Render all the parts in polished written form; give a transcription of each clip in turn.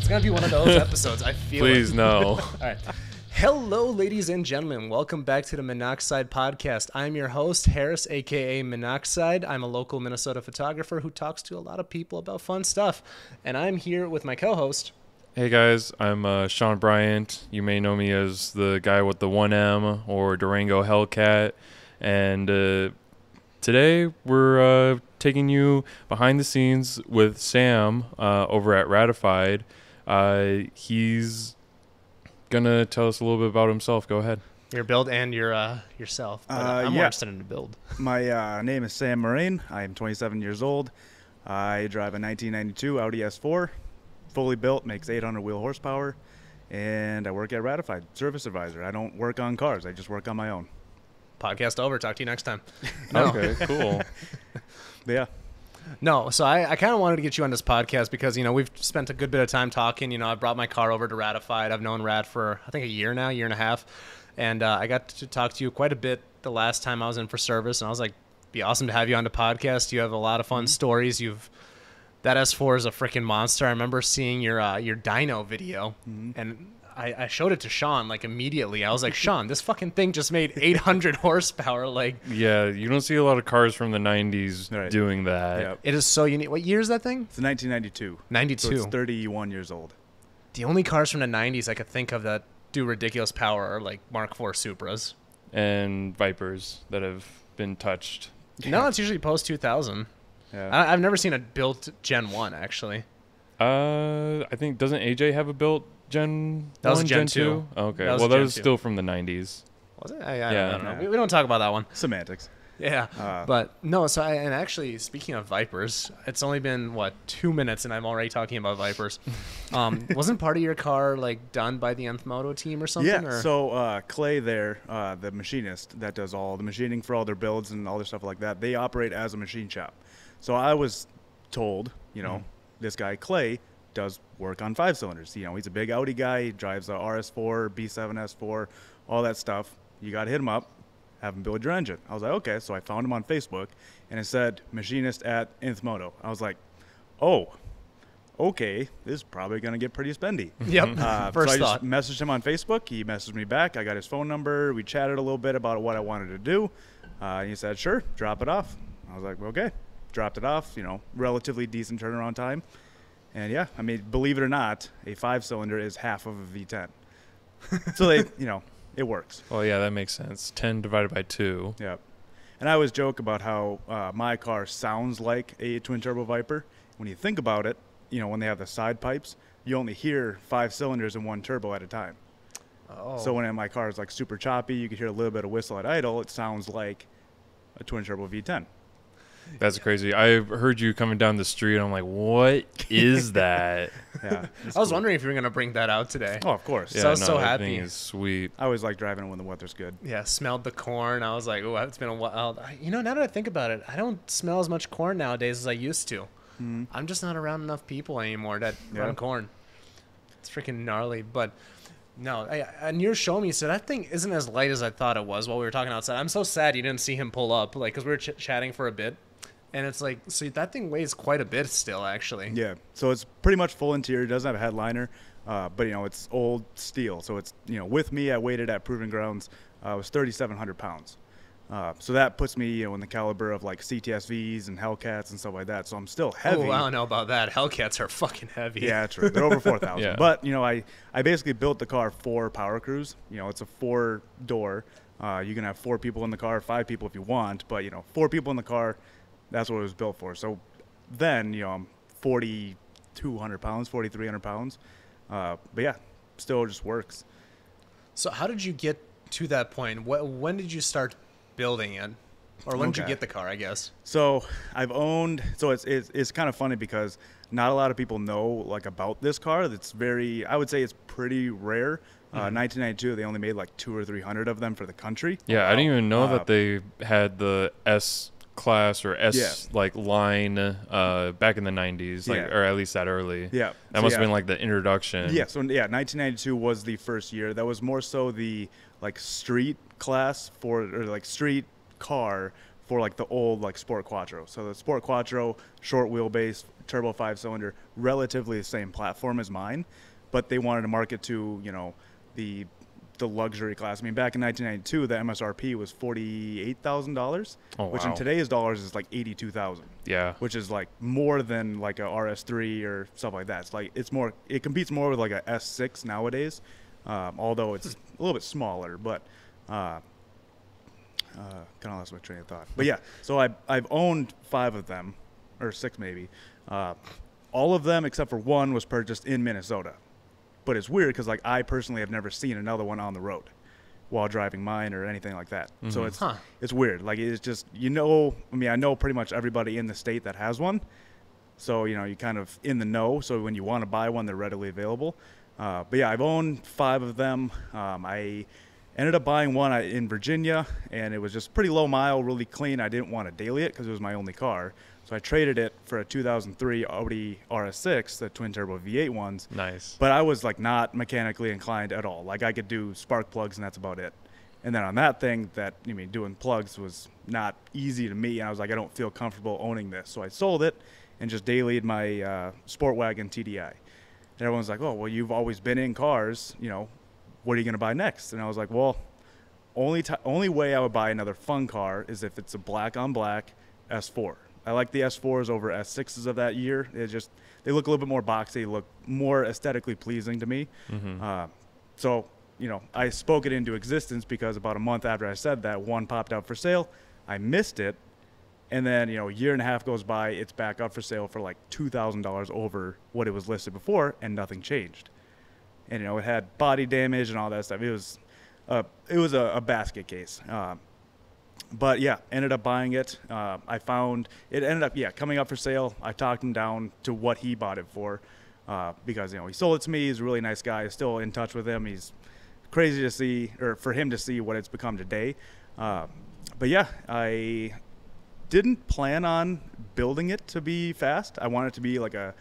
It's going to be one of those episodes, I feel Please, no. All right. Hello, ladies and gentlemen. Welcome back to the Monoxide Podcast. I'm your host, Harris, a.k.a. Monoxide. I'm a local Minnesota photographer who talks to a lot of people about fun stuff. And I'm here with my co-host. Hey guys, I'm Sean Bryant. You may know me as the guy with the 1M or Durango Hellcat. And today we're taking you behind the scenes with Sam over at Ratified. He's gonna tell us a little bit about himself. Go ahead. Your build and your yourself. But I'm more interested in the build. My name is Sam Morain. I am 27 years old. I drive a 1992 Audi S4, fully built, makes 800 wheel horsepower, and I work at Ratified, service advisor. I don't work on cars. I just work on my own. Podcast over. Talk to you next time. No. Okay, cool. Yeah. No, so I kind of wanted to get you on this podcast because, you know, we've spent a good bit of time talking. You know, I brought my car over to Ratified. I've known Rat for, I think, a year now, year and a half. And I got to talk to you quite a bit the last time I was in for service. And I was like, be awesome to have you on the podcast. You have a lot of fun stories. That S4 is a freaking monster. I remember seeing your dyno video, and I showed it to Sean like immediately. I was like, Sean, this fucking thing just made 800 horsepower. Like, Yeah, you don't see a lot of cars from the 90s doing that. Yep. it is so unique. What year is that thing? It's a 1992. 92. So it's 31 years old. The only cars from the 90s I could think of that do ridiculous power are like Mark IV Supras. And Vipers that have been touched. No, it's usually post 2000. Yeah. I've never seen a built Gen 1 actually. I think, doesn't AJ have a built Gen That was 1, Gen Gen 2. 2? Okay, That was well, that Gen was 2. still from the 90s. Was it? I Yeah. don't know. We don't talk about that one. Semantics. Yeah, Uh, but no. So and actually, speaking of Vipers, it's only been 2 minutes, and I'm already talking about Vipers. Wasn't part of your car like done by the Nth Moto team or something? Yeah, Or? so Clay there, the machinist that does all the machining for all their builds and all their stuff like that, they operate as a machine shop. So I was told, you know, this guy Clay does work on 5-cylinders. You know, he's a big Audi guy. He drives a RS4, B7 S4, all that stuff. You got to hit him up, have him build your engine. I was like, okay. So I found him on Facebook, and it said machinist at Nth Moto. I was like, oh, okay, this is probably going to get pretty spendy. Yep. First so I thought. just messaged him on Facebook. He messaged me back. I got his phone number. We chatted a little bit about what I wanted to do. He said, sure, drop it off. I was like, okay. Dropped it off, you know, relatively decent turnaround time. And yeah, I mean, believe it or not, a 5-cylinder is half of a V10. So they, you know, it works. Well, yeah, that makes sense. 10 divided by 2. Yeah. And I always joke about how my car sounds like a twin-turbo Viper. When you think about it, you know, when they have the side pipes, you only hear 5 cylinders and 1 turbo at a time. Oh. So when my car is like super choppy, you can hear a little bit of whistle at idle. It sounds like a twin-turbo V10. That's crazy. I heard you coming down the street, and I'm like, what is that? Yeah. I was wondering if you were gonna bring that out today. Oh, of course. So I was so that happy. thing is sweet. I always like driving it when the weather's good. Yeah, smelled the corn. I was like, oh, it's been a while. You know, now that I think about it, I don't smell as much corn nowadays as I used to. I'm just not around enough people anymore that run corn. It's freaking gnarly. But no, and you're showing me, so that thing isn't as light as I thought it was while we were talking outside. I'm so sad you didn't see him pull up, like, because we were chatting for a bit. And it's like, so that thing weighs quite a bit still, actually. Yeah. So it's pretty much full interior. It doesn't have a headliner, but, you know, it's old steel. So it's, you know, with me, I weighed it at Proving Grounds. It was 3,700 pounds. So that puts me, you know, in the caliber of like CTSVs and Hellcats and stuff like that. So I'm still heavy. Oh, I don't know about that. Hellcats are fucking heavy. Yeah, true. They're over 4,000. Yeah. But, you know, I basically built the car for Power Cruise. You know, it's a 4-door. You can have 4 people in the car, 5 people if you want. But, you know, 4 people in the car, that's what it was built for. So then, you know, I'm 4,200 pounds, 4,300 pounds. But, yeah, still just works. So how did you get to that point? When did you start building it? Or when did you Okay. get the car, I guess? So I've owned. So it's kind of funny because not a lot of people know like about this car. That's very. I would say it's pretty rare. 1992, they only made like 200 or 300 of them for the country. Yeah, I didn't even know that they had the S class or S like line back in the 90s, like, or at least that early. Yeah, That must have been like the introduction. Yeah, so yeah, 1992 was the first year. That was more so the like street class for, or like street car for like the old like Sport Quattro. So the Sport Quattro, short wheelbase, turbo 5-cylinder, relatively the same platform as mine, but they wanted to market to, you know, the luxury class. I mean, back in 1992, the MSRP was $48,000, which in today's dollars is like $82,000. Yeah. Which is like more than like a RS3 or stuff like that. It's like it competes more with like a S6 nowadays, although it's a little bit smaller. But kind of lost my train of thought. But yeah, so I've owned 5 of them, or 6 maybe. All of them except for one was purchased in Minnesota. But it's weird because like I personally have never seen another one on the road while driving mine or anything like that. Mm-hmm. So it's weird. Like it's just, you know, I mean, I know pretty much everybody in the state that has one. So, you know, you kind of in the know. So when you want to buy one, they're readily available. But yeah, I've owned 5 of them. I ended up buying one in Virginia, and it was just pretty low mile, really clean. I didn't want to daily it because it was my only car. So I traded it for a 2003 Audi RS6, the twin turbo V8 ones. Nice. But I was like not mechanically inclined at all. Like I could do spark plugs and that's about it. And then on that thing, doing plugs was not easy to me. And I was like, I don't feel comfortable owning this. So I sold it and just dailied my Sport Wagon TDI. And everyone's like, oh, well, you've always been in cars. You know, what are you going to buy next? And I was like, well, only way I would buy another fun car is if it's a black on black S4. I like the S4s over S6s of that year. They look a little bit more boxy, look more aesthetically pleasing to me. Mm-hmm. So, you know, I spoke it into existence because about a month after I said that, one popped out for sale. I missed it. And then, you know, a year and a half goes by, it's back up for sale for like $2,000 over what it was listed before, and nothing changed. And, you know, it had body damage and all that stuff. It was a basket case. But yeah, ended up buying it. I found it ended up coming up for sale. I talked him down to what he bought it for, because, you know, he sold it to me. He's a really nice guy. Still in touch with him. He's crazy to see, or for him to see what it's become today. But yeah, I didn't plan on building it to be fast. I wanted it to be like a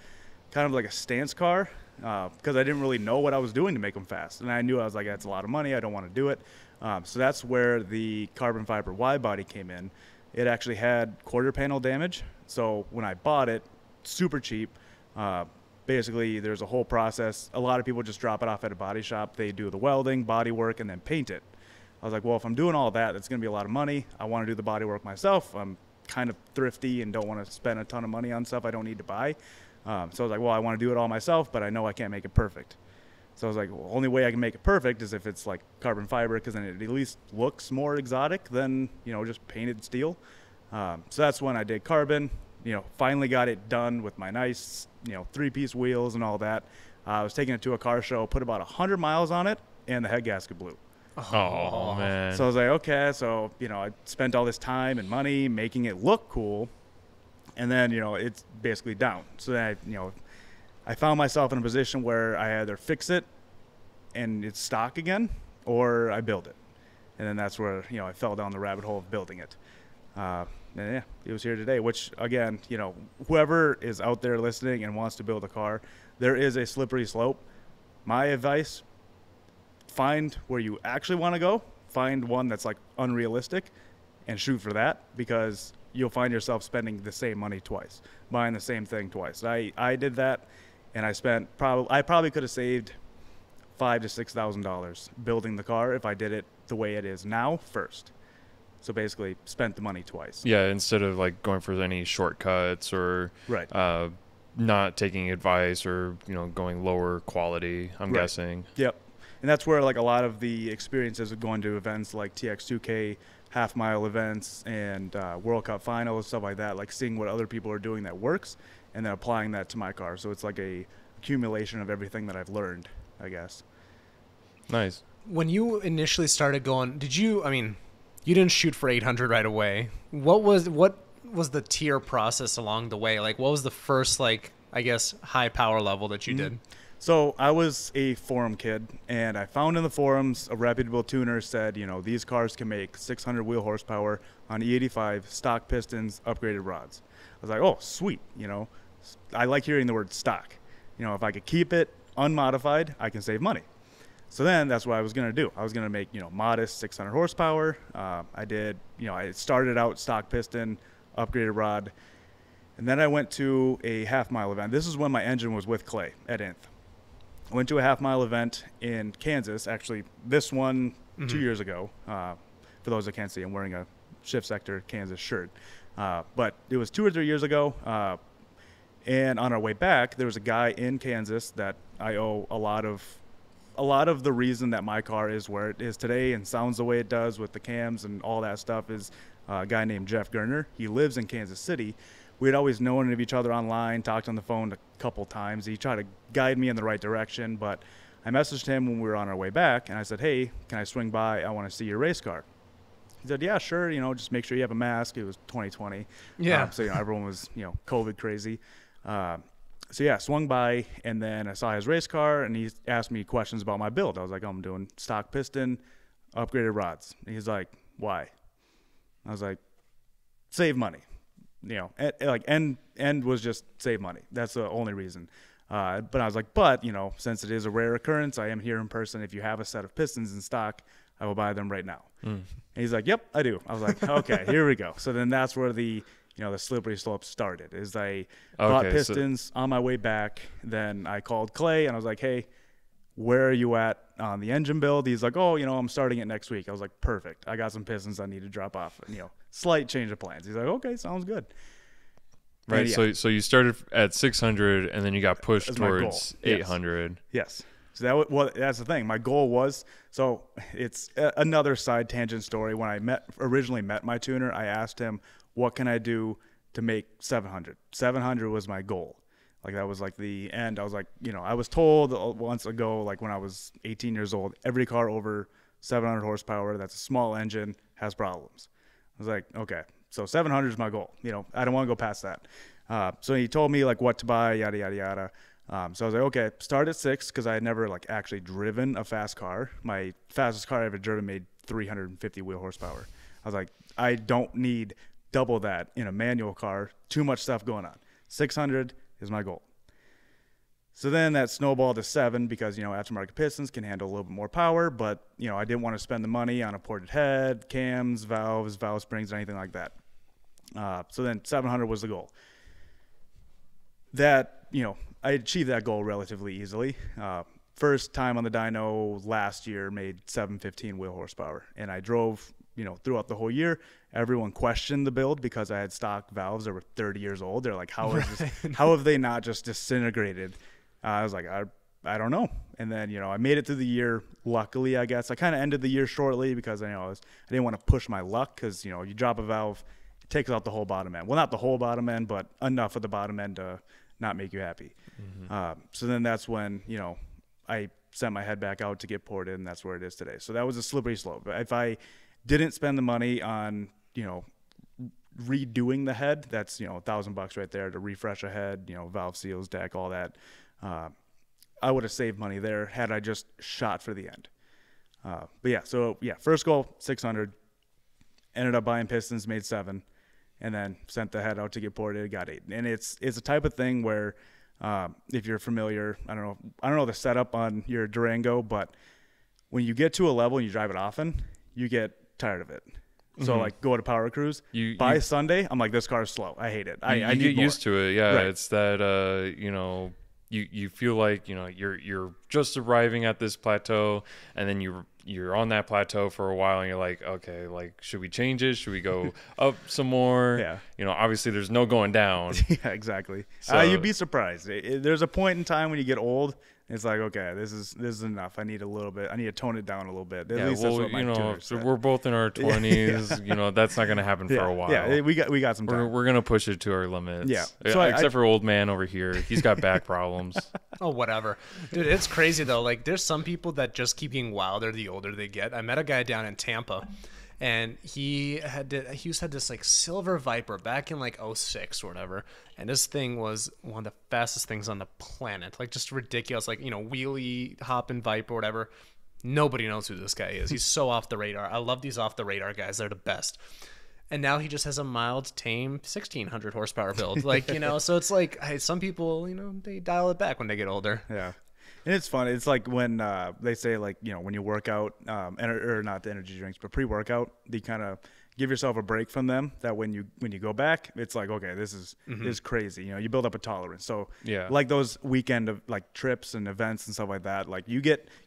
kind of like a stance car, because I didn't really know what I was doing to make them fast. And I knew I was like, that's a lot of money. I don't want to do it. So that's where the carbon fiber wide body came in. It actually had quarter panel damage. So when I bought it, super cheap, basically there's a whole process. A lot of people just drop it off at a body shop. They do the welding, body work, and then paint it. I was like, well, if I'm doing all that, that's going to be a lot of money. I want to do the body work myself. I'm kind of thrifty and don't want to spend a ton of money on stuff I don't need to buy. So I was like, well, I want to do it all myself, but I know I can't make it perfect. So I was like, well, only way I can make it perfect is if it's like carbon fiber, because then it at least looks more exotic than, you know, just painted steel. So that's when I did carbon, you know, finally got it done with my nice, you know, 3-piece wheels and all that. I was taking it to a car show, put about 100 miles on it, and the head gasket blew. Oh, man. So I was like, okay, so, you know, I spent all this time and money making it look cool, and then, you know, it's basically down. So then I found myself in a position where I either fix it and it's stock again, or I build it. And then that's where, you know, I fell down the rabbit hole of building it. And yeah, it was here today, which again, you know, whoever is out there listening and wants to build a car, there is a slippery slope. My advice, find where you actually want to go, find one that's like unrealistic and shoot for that, because you'll find yourself spending the same money twice, buying the same thing twice. I did that. And I probably could have saved $5,000 to $6,000 building the car if I did it the way it is now first. So basically, spent the money twice. Yeah, instead of like going for any shortcuts or right. Not taking advice or, you know, going lower quality. I'm guessing. Yep, and that's where like a lot of the experiences of going to events like TX2K, half-mile events, and World Cup Finals, stuff like that. Like seeing what other people are doing that works, and then applying that to my car. So it's like a accumulation of everything that I've learned, I guess. Nice. When you initially started going, you didn't shoot for 800 right away. What was the tier process along the way? Like, what was the first, like, I guess, high power level that you did? So I was a forum kid, and I found in the forums a reputable tuner said, you know, these cars can make 600 wheel horsepower on E85 stock pistons, upgraded rods. I was like, oh, sweet, you know. I like hearing the word stock. You know, if I could keep it unmodified, I can save money. So then that's what I was going to do. I was going to make, modest 600 horsepower. I did, I started out stock piston, upgraded rod, and then I went to a half-mile event. This is when my engine was with Clay at Inth. I went to a half-mile event in Kansas. Actually, this one 2 years ago. For those that can't see, I'm wearing a Shift Sector Kansas shirt. But it was 2 or 3 years ago. And on our way back, there was a guy in Kansas that I owe a lot of the reason that my car is where it is today and sounds the way it does with the cams and all that stuff is a guy named Jeff Gerner. He lives in Kansas City. We had always known of each other online, talked on the phone a couple times. He tried to guide me in the right direction, but I messaged him when we were on our way back, and I said, hey, can I swing by? I want to see your race car. He said, yeah, sure, just make sure you have a mask. It was 2020. Yeah. So, everyone was, COVID crazy. So, yeah, swung by, and then I saw his race car, and he asked me questions about my build. I was like, I'm doing stock piston, upgraded rods. And he's like, why? I was like, save money. End was just save money. That's the only reason. But I was like, since it is a rare occurrence, I am here in person. If you have a set of pistons in stock, I will buy them right now. And he's like, yep, I do. I was like, okay, here we go. So then that's where the slippery slope started. Is I bought pistons on my way back. Then I called Clay and I was like, hey, where are you at on the engine build? He's like, oh, I'm starting it next week. I was like, perfect. I got some pistons I need to drop off. Slight change of plans. He's like, okay, sounds good. Right. So you started at 600 and then you got pushed towards 800. Yes. So that's the thing. My goal was, so it's another side tangent story. When I originally met my tuner, I asked him, what can I do to make 700? 700 was my goal. That was the end. I was like, I was told once ago, when I was 18 years old, every car over 700 horsepower, that's a small engine, has problems. I was like, okay, so 700 is my goal. I don't want to go past that. So he told me what to buy, yada, yada, yada. So I was like, okay, start at 6 because I had never actually driven a fast car. My fastest car I ever driven made 350 wheel horsepower. I was like, I don't need double that in a manual car. Too much stuff going on. 600 is my goal. So then that snowballed to 7 because, aftermarket pistons can handle a little bit more power, but, I didn't want to spend the money on a ported head, cams, valves, valve springs, or anything like that. So then 700 was the goal. That, I achieved that goal relatively easily. First time on the dyno last year made 715 wheel horsepower, and I drove, throughout the whole year. Everyone questioned the build because I had stock valves that were 30 years old. They're like, how have they not just disintegrated? I was like, I don't know. And then, I made it through the year. Luckily, I guess I kind of ended the year shortly because I didn't want to push my luck because, you drop a valve, it takes out the whole bottom end. Well, not the whole bottom end, but enough of the bottom end to not make you happy. So then that's when, I sent my head back out to get ported, and that's where it is today. So that was a slippery slope. If I didn't spend the money on, redoing the head, that's, $1,000 right there to refresh a head, valve seals, deck, all that. I would have saved money there had I just shot for the end. First goal, 600. Ended up buying pistons, made 7, and then sent the head out to get ported, got 8. And it's a type of thing where, if you're familiar, I don't know the setup on your Durango, but when you get to a level and you drive it often, you get tired of it. So go to power cruise. By Sunday, I'm like, this car is slow. I hate it. I get need more. used to it. Yeah, right. It's that you feel like you're just arriving at this plateau, and then you're on that plateau for a while, and you're like, okay, should we change it? Should we go up some more? Yeah. Obviously there's no going down. Yeah, exactly. So, you'd be surprised. There's a point in time when you get old. It's like, okay, this is enough. I need a little bit. I need to tone it down a little bit. At least that's what my tuner said. We're both in our 20s. That's not going to happen for a while. Yeah, we got some time. We're going to push it to our limits. Yeah. So except for old man over here. He's got back problems. Oh, whatever. Dude, it's crazy, though. There's some people that just keep getting wilder the older they get. I met a guy down in Tampa, and he had this silver Viper back in 06 or whatever, and this thing was one of the fastest things on the planet, just ridiculous, wheelie hopping Viper or whatever. Nobody knows who this guy is. He's so off the radar. I love these off the radar guys. They're the best. And now he just has a mild, tame 1,600 horsepower build. So it's some people, they dial it back when they get older. Yeah. And it's fun. It's like when they say, like, you know, when you work out, or not the energy drinks, but pre-workout, you kind of give yourself a break from them. That when you go back, it's like, okay, this is crazy. You know, you build up a tolerance. So Yeah. like those weekend of like trips and events and stuff like that, like you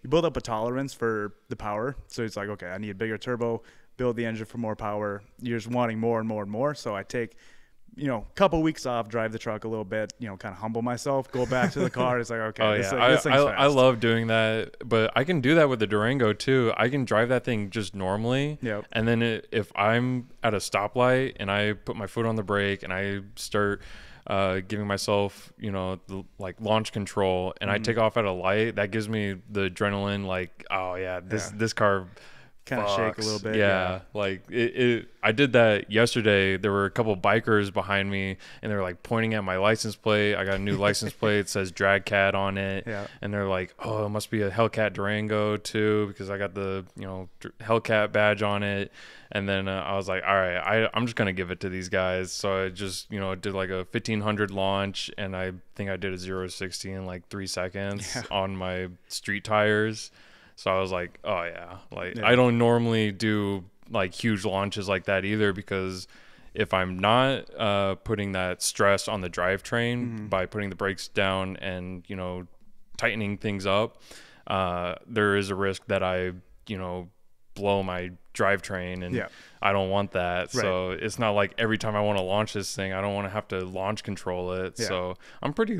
build up a tolerance for the power. So it's like, okay, I need a bigger turbo, build the engine for more power. You're just wanting more and more and more. So I take, you know, a couple weeks off, drive the truck a little bit, you know, kind of humble myself, go back to the car. It's like, okay, Oh, this yeah. thing's I fast. love doing that, but I can do that with the Durango too. I can drive that thing just normally. Yep. And then if I'm at a stoplight and I put my foot on the brake and I start giving myself, you know, like launch control, and I take off at a light, that gives me the adrenaline. Like, oh yeah, this car kind of shake a little bit. Yeah. Like I did that yesterday. There were a couple bikers behind me and they were like pointing at my license plate. I got a new license plate. It says Drag Cat on it. Yeah. And they're like, oh, it must be a Hellcat Durango too, because I got the, you know, Hellcat badge on it. And then I was like, all right, I'm just going to give it to these guys. So I just, you know, did like a 1500 launch, and I think I did a 0-60 in like 3 seconds on my street tires. So I was like, oh yeah, like I don't normally do like huge launches like that either, because if I'm not putting that stress on the drivetrain by putting the brakes down and, you know, tightening things up, there is a risk that I, you know, blow my drivetrain, and I don't want that. Right. So it's not like every time I want to launch this thing, I don't want to have to launch control it. Yeah. So I'm pretty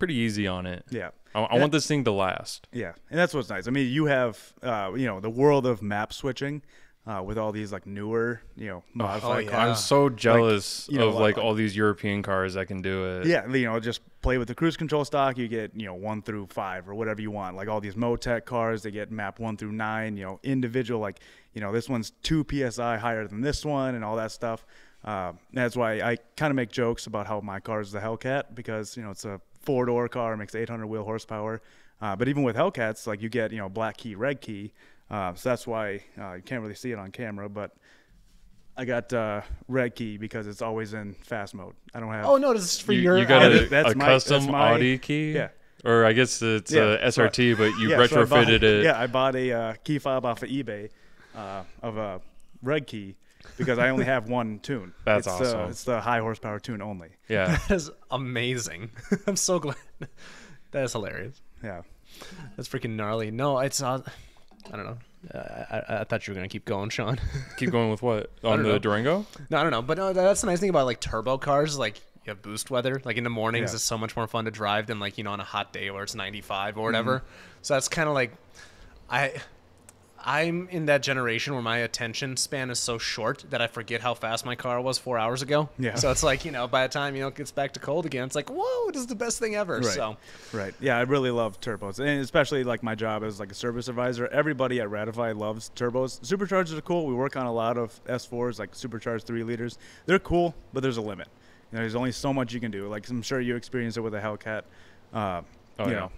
easy on it. Yeah. I want this thing to last. Yeah, and that's what's nice. I mean, you have, you know, the world of map switching with all these like newer, you know, modified cars. I'm so jealous like, you know, of like all these European cars that can do it. Yeah, you know, just play with the cruise control stock. You get, you know, 1 through 5 or whatever you want. Like all these Motec cars, they get map 1 through 9. You know, individual, like, you know, this one's 2 psi higher than this one, and all that stuff. That's why I kind of make jokes about how my car is the Hellcat, because, you know, it's a 4-door car, makes 800 wheel horsepower. But even with Hellcats, like you get, you know, black key, red key. So that's why you can't really see it on camera. But I got red key because it's always in fast mode. I don't have. Oh no, this is for your. You got that's a my, custom that's my, Audi key. Yeah. Or I guess it's a SRT, but you so retrofitted it. Yeah, I bought a key fob off of eBay of a red key, because I only have one tune. That's awesome. It's the high horsepower tune only. Yeah. That is amazing. I'm so glad. That is hilarious. Yeah. That's freaking gnarly. No, it's I don't know. I thought you were going to keep going, Sean. Keep going with what? On the Durango? No, I don't know. But no, that's the nice thing about like turbo cars. Like you have boost weather. Like in the mornings, it's so much more fun to drive than like, you know, on a hot day where it's 95 or whatever. So that's kind of like I'm in that generation where my attention span is so short that I forget how fast my car was 4 hours ago. Yeah. So it's like, you know, by the time, you know, it gets back to cold again, it's like, whoa, this is the best thing ever. Right. So. Right. Yeah, I really love turbos. And especially like my job as like a service advisor. Everybody at Ratify loves turbos. Superchargers are cool. We work on a lot of S4s, like supercharged 3 liters. They're cool, but there's a limit. You know, there's only so much you can do. Like I'm sure you experienced it with a Hellcat. You know,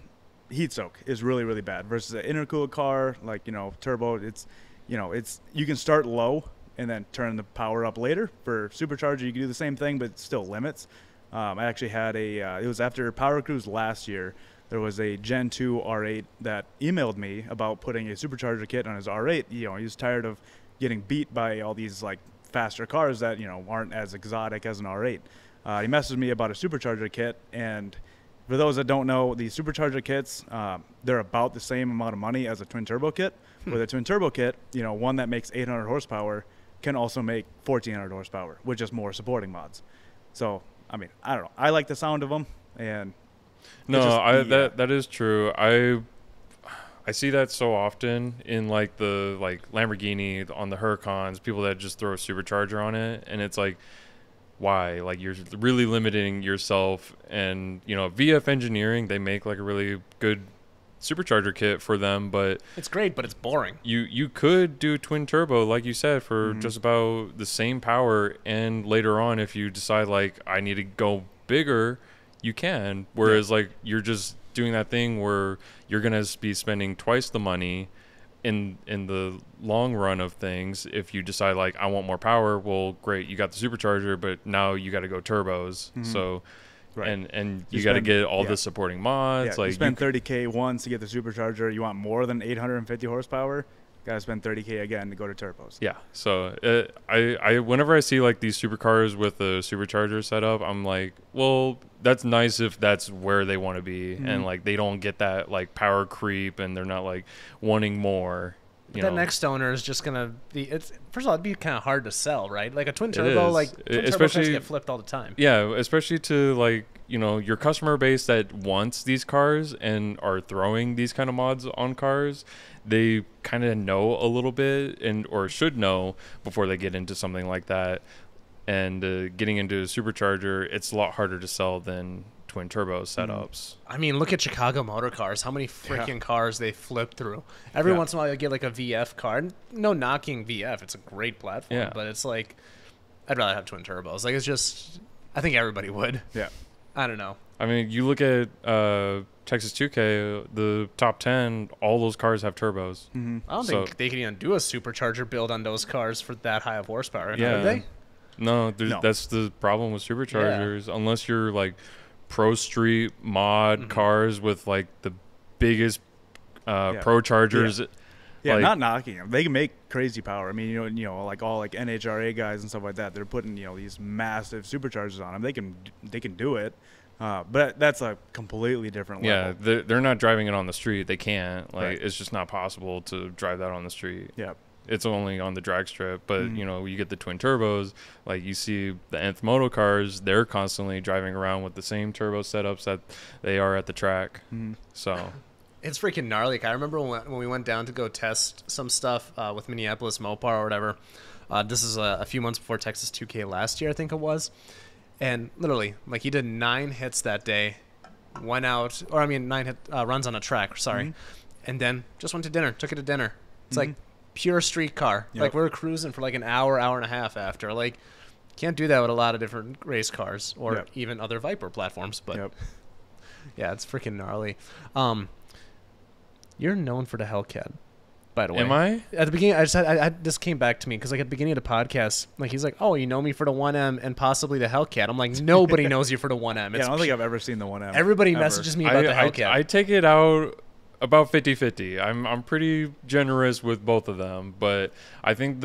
heat soak is really, really bad versus an intercooled car, like, you know, turbo. It's, you know, it's, you can start low and then turn the power up later. For supercharger, you can do the same thing, but it still limits. I actually had it was after Power Cruise last year. There was a Gen 2 R8 that emailed me about putting a supercharger kit on his R8. You know, he was tired of getting beat by all these like faster cars that, you know, aren't as exotic as an R8. He messaged me about a supercharger kit, and for those that don't know, the supercharger kits, they're about the same amount of money as a twin turbo kit. With a twin turbo kit, you know, one that makes 800 horsepower can also make 1400 horsepower with just more supporting mods. So, I mean, I don't know. I like the sound of them, and that is true. I see that so often in like the Lamborghini on the Huracans, people that just throw a supercharger on it, and it's like, why? Like, you're really limiting yourself. And, you know, VF Engineering, they make like a really good supercharger kit for them, but it's great, but it's boring. You could do twin turbo, like you said, for just about the same power, and later on, if you decide like I need to go bigger, you can. Whereas like you're just doing that thing where you're gonna be spending twice the money in the long run of things. If you decide like I want more power, well, great, you got the supercharger, but now you got to go turbos. So Right. And you got to get all the supporting mods. Yeah, like you spend $30K once to get the supercharger. You want more than 850 horsepower, got to spend $30K again to go to turbos. Yeah. So I whenever I see like these supercars with a supercharger setup, I'm like, well, that's nice if that's where they want to be, and like they don't get that like power creep, and they're not like wanting more. But that next owner is just gonna be. It's first of all, it'd be kind of hard to sell, right? Like a twin turbo, like twin turbo cars get flipped all the time. Yeah, especially to like your customer base that wants these cars and are throwing these kind of mods on cars. They kind of know a little bit or should know before they get into something like that. And getting into a supercharger, it's a lot harder to sell than twin turbo setups. I mean, look at Chicago motor cars. How many freaking cars they flip through. Every once in a while, you get like a VF car. No knocking VF. It's a great platform. But it's like, I'd rather have twin turbos. Like, it's just, I think everybody would. Yeah. I don't know. I mean, you look at Texas 2K, the top 10, all those cars have turbos. I don't think they can even do a supercharger build on those cars for that high of horsepower. Yeah. Would they? No, that's the problem with superchargers. Yeah. Unless you're like pro street mod cars with like the biggest pro chargers. Yeah, like, not knocking them. They can make crazy power. I mean, like all like NHRA guys and stuff like that. They're putting these massive superchargers on them. They can do it, but that's a completely different level. Yeah, they're not driving it on the street. They can't. Like it's just not possible to drive that on the street. Yeah. It's only on the drag strip, but you get the twin turbos. Like you see the Nth Moto cars, they're constantly driving around with the same turbo setups that they are at the track. So it's freaking gnarly. Like, I remember when we went down to go test some stuff with Minneapolis Mopar or whatever. This is a few months before Texas 2K last year, I think it was. And literally, like he did 9 hits that day, went out, or I mean 9 runs on a track. Sorry, and then just went to dinner. Took it to dinner. It's like pure street car. Like we're cruising for like an hour and a half after. Like can't do that with a lot of different race cars or even other Viper platforms. But yeah, it's freaking gnarly. You're known for the Hellcat, by the way. Am I? At the beginning, this came back to me because like at the beginning of the podcast, like he's like, "Oh, you know me for the 1M and possibly the Hellcat." I'm like, nobody knows you for the 1M. I don't think I've ever seen the 1M. Everybody messages me about the Hellcat. I take it out about 50-50. I'm pretty generous with both of them, but I think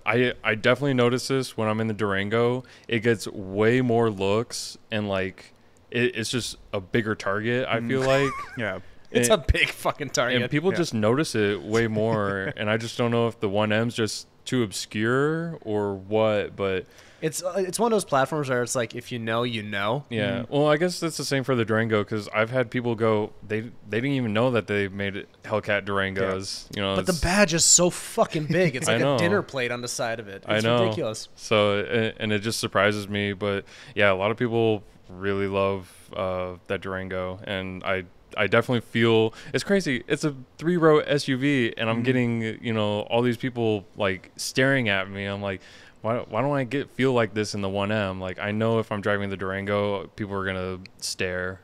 I definitely notice this when I'm in the Durango. It gets way more looks and like it's just a bigger target. I feel like it's a big fucking target, and people just notice it way more. And I just don't know if the 1M's just too obscure or what, but it's one of those platforms where it's like if you know, you know. Yeah. Well, I guess that's the same for the Durango because I've had people go they didn't even know that they made Hellcat Durangos. But the badge is so fucking big. It's like a dinner plate on the side of it. It's ridiculous. So and it just surprises me. But yeah, a lot of people really love that Durango, and I definitely feel it's crazy. It's a 3-row SUV, and I'm getting all these people like staring at me. I'm like, why don't I feel like this in the 1M? Like I know if I'm driving the Durango, people are gonna stare.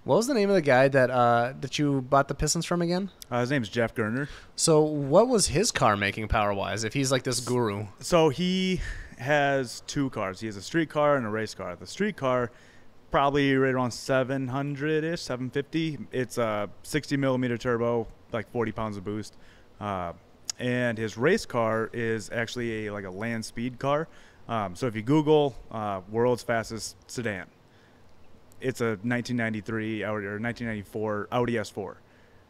What was the name of the guy that you bought the Pistons from again? His name's Jeff Gerner. So what was his car making power wise? If he's like this guru, so he has 2 cars. He has a street car and a race car. The street car, probably right around 700-ish, 750. It's a 60-millimeter turbo, like 40 pounds of boost. And his race car is actually a land speed car. So if you Google world's fastest sedan, it's a 1993 or 1994 Audi S4.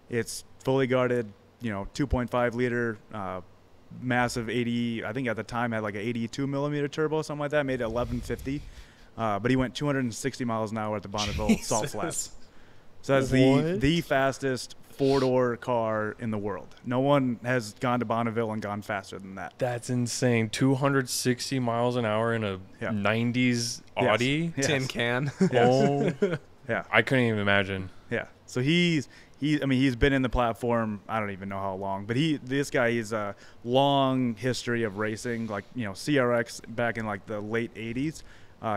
It's fully guarded, 2.5 liter, massive 80. I think at the time had like an 82-millimeter turbo, something like that. Made it 1150. But he went 260 miles an hour at the Bonneville Salt Flats. So that's the fastest 4-door car in the world. No one has gone to Bonneville and gone faster than that. That's insane. 260 miles an hour in a 90s Audi tin can. Oh, yeah. I couldn't even imagine. Yeah. So he's been in the platform, I don't even know how long, but this guy has a long history of racing, like, CRX back in like the late 80s.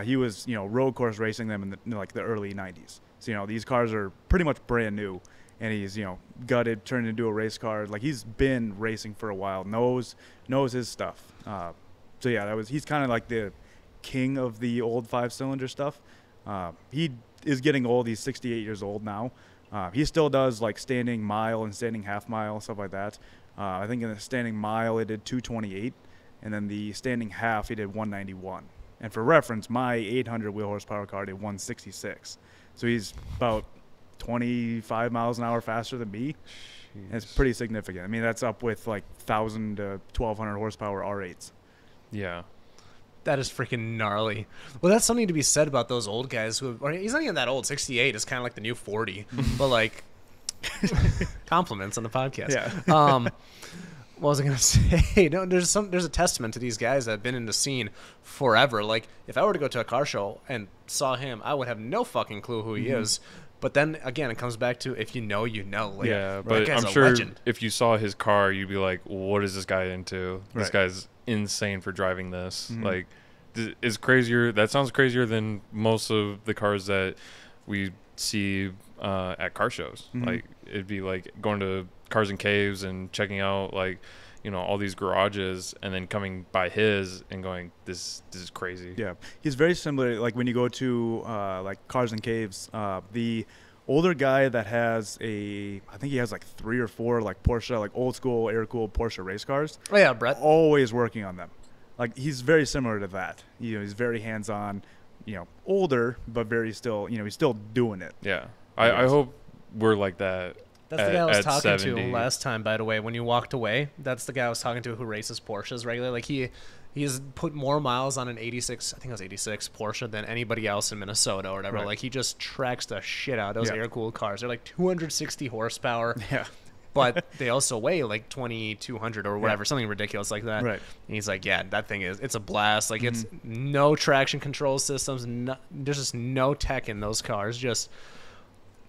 He was, road course racing them in the early 90s. So, these cars are pretty much brand new, and he's, gutted, turned into a race car. Like, he's been racing for a while, knows his stuff. So yeah, he's kind of like the king of the old 5-cylinder stuff. He is getting old. He's 68 years old now. He still does like standing mile and standing half mile, stuff like that. I think in the standing mile, he did 228. And then the standing half, he did 191. And for reference, my 800 wheel horsepower car did 166. So he's about 25 miles an hour faster than me. And it's pretty significant. I mean, that's up with like 1,000 to 1,200 horsepower R8s. Yeah. That is freaking gnarly. Well, that's something to be said about those old guys who or he's not even that old. 68 is kind of like the new 40. But like compliments on the podcast. Yeah. What was I gonna say? No, there's a testament to these guys that have been in the scene forever. Like, if I were to go to a car show and saw him, I would have no fucking clue who he is. But then again, it comes back to if you know, you know. Like, yeah, that but guy's I'm a sure legend. if you saw his car, you'd be like, "What is this guy into? This guy's insane for driving this." Like, is crazier. That sounds crazier than most of the cars that we see at car shows. Like, it'd be like going to Cars and Caves and checking out like, you know, all these garages and then coming by his and going, this is crazy. Yeah, he's very similar. Like when you go to like Cars and Caves, the older guy that has I think he has like 3 or 4 like Porsche, like old school air cooled Porsche race cars. Oh yeah, Brett. Always working on them. Like he's very similar to that. You know, he's very hands on. You know, older but very still. You know, he's still doing it. Yeah, I hope we're like that. That's the guy I was talking 70. to last time, by the way, when you walked away. That's the guy I was talking to who races Porsches regularly. Like, he's put more miles on an 86, I think it was 86 Porsche than anybody else in Minnesota or whatever. Right. Like, he just tracks the shit out of those air-cooled cars. They're like 260 horsepower. Yeah. But they also weigh like 2,200 or whatever, something ridiculous like that. Right. And he's like, yeah, that thing it's a blast. Like, it's no traction control systems. There's just no tech in those cars. Just...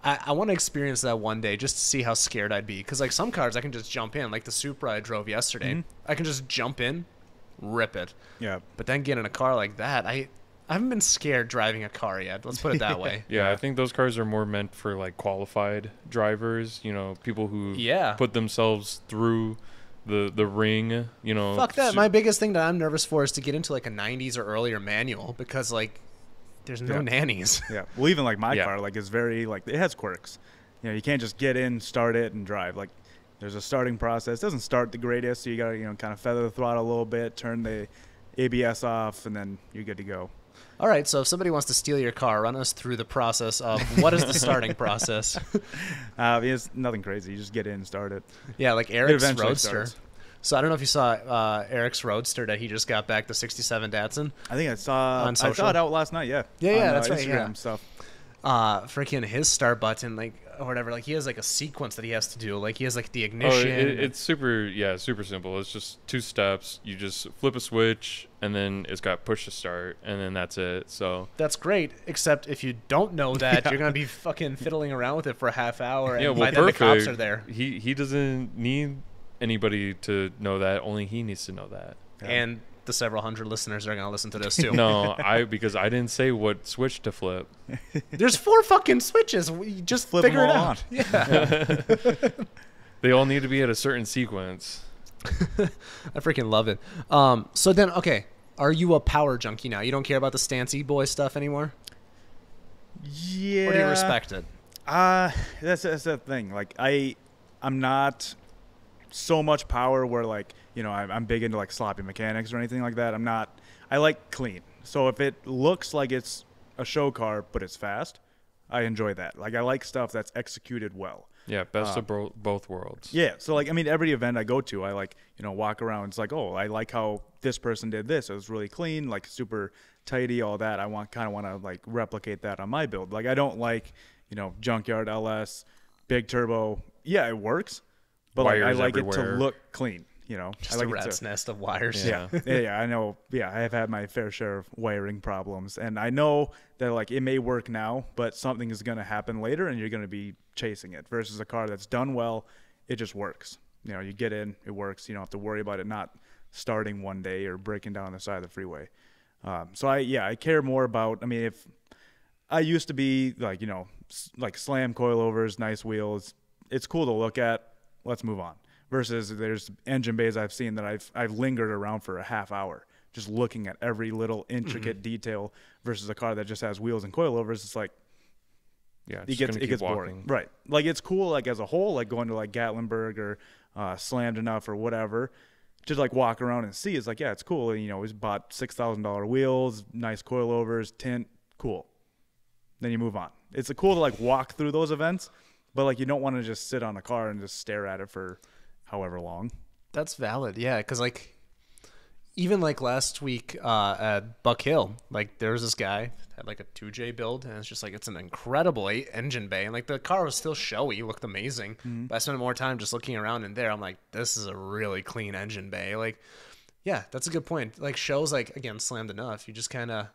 I want to experience that one day just to see how scared I'd be. Because, like, some cars I can just jump in. Like the Supra I drove yesterday. I can just jump in, rip it. Yeah. But then get in a car like that, I haven't been scared driving a car yet. Let's put it that way. Yeah, I think those cars are more meant for, like, qualified drivers. You know, people who put themselves through the ring, you know. Fuck that. My biggest thing that I'm nervous for is to get into, like, a 90s or earlier manual. Because, like... There's no nannies. Yeah. Well, even like my car, like, is very, like, it has quirks. You know, you can't just get in, start it, and drive. Like, there's a starting process. It doesn't start the greatest, so you got to, you know, kind of feather the throttle a little bit, turn the ABS off, and then you're good to go. All right, so if somebody wants to steal your car, run us through the process of what is the starting process? It's nothing crazy. You just get in, start it. Yeah, like Eric's Roadster. Starts. So I don't know if you saw Eric's Roadster that he just got back, the 67 Datsun. I think I saw on social. I saw it out last night, Yeah, on, that's right, Instagram stuff. Freaking his start button, like, or whatever, like, he has, like, a sequence that he has to do. Like, he has, like, the ignition. It's super simple. It's just 2 steps. You just flip a switch, and then it's got push to start, and then that's it. So that's great, except if you don't know that, you're going to be fucking fiddling around with it for a half hour, and by then the cops are there. He doesn't need anybody to know that. Only he needs to know that. Yeah. And the several hundred listeners are going to listen to this too. No, because I didn't say what switch to flip. There's 4 fucking switches. You just flip figure them it all out. on. Yeah. They all need to be at a certain sequence. I freaking love it. So then, okay, are you a power junkie now? You don't care about the Stancy boy stuff anymore? Yeah. Or do you respect it? That's the thing. Like, I'm not so much power where, like, you know, I'm big into, like, sloppy mechanics or anything like that. I like clean. So if it looks like it's a show car but it's fast, I enjoy that. Like, I like stuff that's executed well. Yeah, best of both worlds. Yeah, so, like, I mean, every event I go to, I, like, you know, walk around. It's like, oh, I like how this person did this. It was really clean, like, super tidy, all that. I kind of want to, like, replicate that on my build. Like, I don't like, you know, Junkyard LS, big turbo. Yeah, it works, but, like, I like everywhere. it to look clean. You know, just I like a rat's nest of wires. Yeah. Yeah, I know. Yeah, I have had my fair share of wiring problems, and I know that, like, it may work now, but something is going to happen later, and you're going to be chasing it. Versus a car that's done well, it just works. You know, you get in, it works. You don't have to worry about it not starting one day or breaking down on the side of the freeway. So I care more about. I mean, if I used to be like, you know, like slam coilovers, nice wheels, it's cool to look at. Let's move on. Versus there's engine bays I've seen that I've lingered around for a half hour just looking at every little intricate detail versus a car that just has wheels and coilovers. It's like, Yeah, it gets boring. Right. Like, it's cool, like, as a whole, like going to like Gatlinburg or Slammed Enough or whatever, just like walk around and see. It's like, yeah, it's cool. And, you know, he's bought $6,000 wheels, nice coilovers, tint, cool. Then you move on. It's cool to like walk through those events, but like you don't want to just sit on a car and just stare at it for however long. That's valid. Yeah. Cause like, even like last week at Buck Hill, like there was this guy had like a 2J build, and it's just like it's an incredible engine bay, and like the car was still showy, looked amazing. But I spent more time just looking around in there. I'm like, this is a really clean engine bay. Like, yeah, that's a good point. Like shows, like again, Slammed Enough, you just kind of,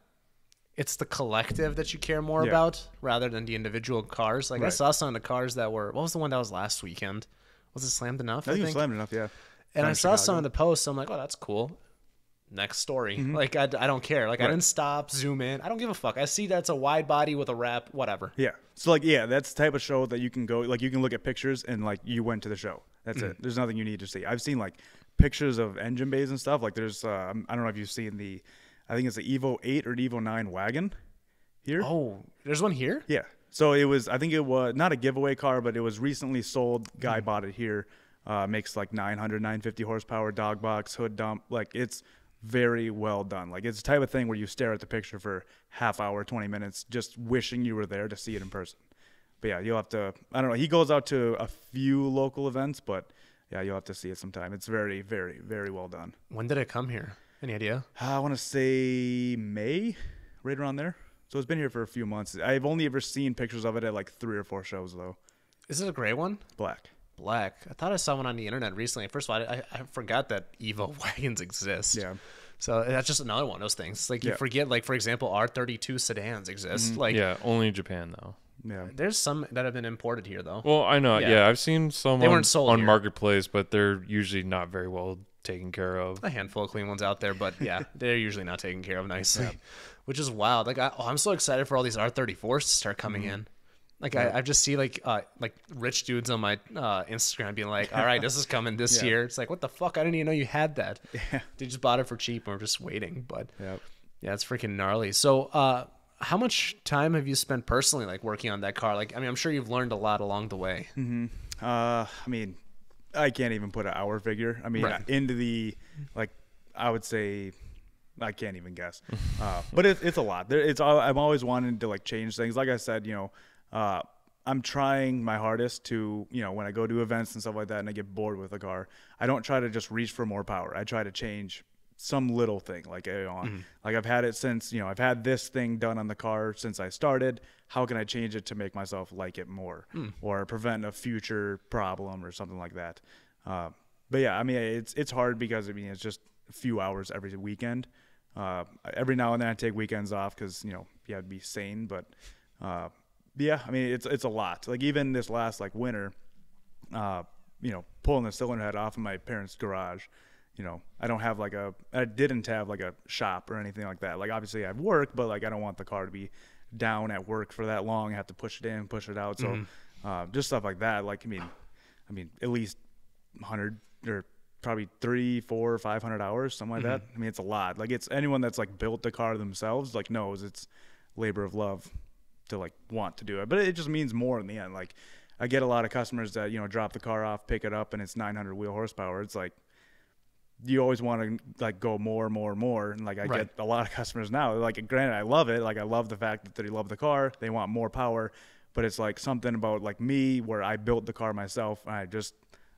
it's the collective that you care more about rather than the individual cars. Like I saw some of the cars that were, what was the one that was last weekend? Was it Slammed Enough? I think it was Slammed Enough, yeah. And I saw some of the posts. So I'm like, oh, that's cool. Next story. Like I don't care. Like I didn't stop, zoom in. I don't give a fuck. I see that's a wide body with a wrap, whatever. Yeah. So like, yeah, that's the type of show that you can go, like you can look at pictures and like you went to the show. That's it. There's nothing you need to see. I've seen like pictures of engine bays and stuff. Like there's, I don't know if you've seen I think it's the Evo 8 or Evo 9 wagon here. Oh, there's one here? Yeah. So it was, I think it was not a giveaway car, but it was recently sold. Guy bought it here. Makes like 950 horsepower, dog box, hood dump. Like it's very well done. Like it's the type of thing where you stare at the picture for half hour, 20 minutes, just wishing you were there to see it in person. But yeah, you'll have to, I don't know. He goes out to a few local events, but yeah, you'll have to see it sometime. It's very, very, very well done. When did it come here? Any idea? I want to say May, right around there. So it's been here for a few months. I've only ever seen pictures of it at like 3 or 4 shows though. Is it a gray one? Black. Black. I thought I saw one on the internet recently. First of all, I forgot that Evo wagons exist. Yeah. So that's just another one of those things. Like you forget, like for example, R32 sedans exist. Like Yeah, only in Japan though. Yeah. there's some that have been imported here though. Well, I know. Yeah. Yeah, I've seen some They weren't sold on here. Marketplace, but they're usually not very well taken care of. A handful of clean ones out there, but yeah, they're usually not taken care of nicely, which is wild. Like I'm so excited for all these R34s to start coming in. Like I just see like rich dudes on my Instagram being like, all right, this is coming this year. It's like, what the fuck? I didn't even know you had that. Yeah. They just bought it for cheap and we're just waiting. But Yep. yeah, it's freaking gnarly. So how much time have you spent personally like working on that car? Like, I mean, I'm sure you've learned a lot along the way. I mean, I can't even put an hour figure. I mean, into the, like, I would say, I can't even guess. But it's a lot. I'm always wanting to like change things. Like I said, you know, I'm trying my hardest to, you know, when I go to events and stuff like that and I get bored with a car, I don't try to just reach for more power. I try to change some little thing. Like, you know, like I've had it since, you know, I've had this thing done on the car since I started. How can I change it to make myself like it more or prevent a future problem or something like that? But yeah, I mean, it's hard because, I mean, it's just a few hours every weekend. Every now and then I take weekends off because, you know, you have to be sane, but yeah, I mean, it's a lot. Like even this last like winter, you know, pulling the cylinder head off of my parents' garage, you know, I didn't have like a shop or anything like that. Like obviously I have work, but like I don't want the car to be down at work for that long. I have to push it in, push it out. So just stuff like that. Like, I mean, at least 100 or probably 300, 400, 500 hours, something like that. I mean, it's a lot. Like it's anyone that's like built the car themselves, like knows it's labor of love to like want to do it, but it just means more in the end. Like I get a lot of customers that, you know, drop the car off, pick it up and it's 900 wheel horsepower. It's like, you always want to like go more. And like, I get a lot of customers now, like, granted, I love it. Like I love the fact that they love the car. They want more power, but it's like something about like me where I built the car myself. And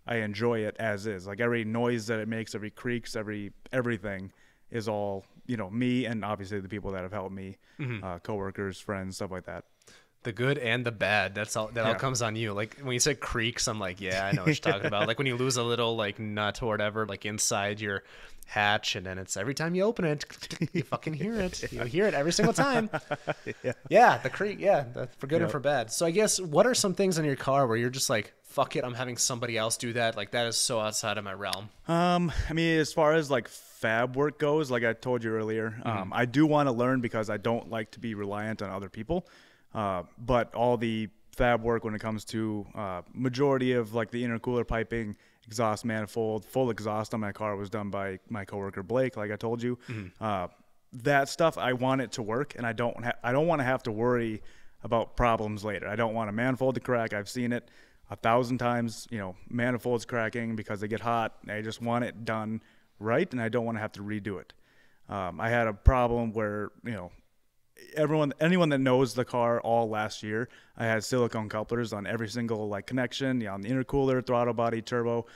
I enjoy it as is. Like every noise that it makes, every creaks, everything is all, you know, me and obviously the people that have helped me, coworkers, friends, stuff like that. The good and the bad. That all comes on you. Like when you say creaks, I'm like, yeah, I know what you're talking about. Like when you lose a little like nut or whatever, like inside your hatch, and then it's every time you open it, you fucking hear it. You hear it every single time. Yeah, the creak. Yeah, for good and for bad. So I guess what are some things in your car where you're just like, fuck it, I'm having somebody else do that. Like that is so outside of my realm. I mean, as far as like fab work goes, like I told you earlier, I do want to learn because I don't like to be reliant on other people. But all the fab work when it comes to majority of like the intercooler piping, exhaust manifold, full exhaust on my car was done by my coworker Blake, like I told you. That stuff, I want it to work, and I don't want to have to worry about problems later. I don't want a manifold to crack. I've seen it 1,000 times, you know, manifolds cracking because they get hot. I just want it done right, and I don't want to have to redo it. I had a problem where, you know, anyone that knows the car all last year, I had silicone couplers on every single like connection, you know, on the intercooler, throttle body, turbo.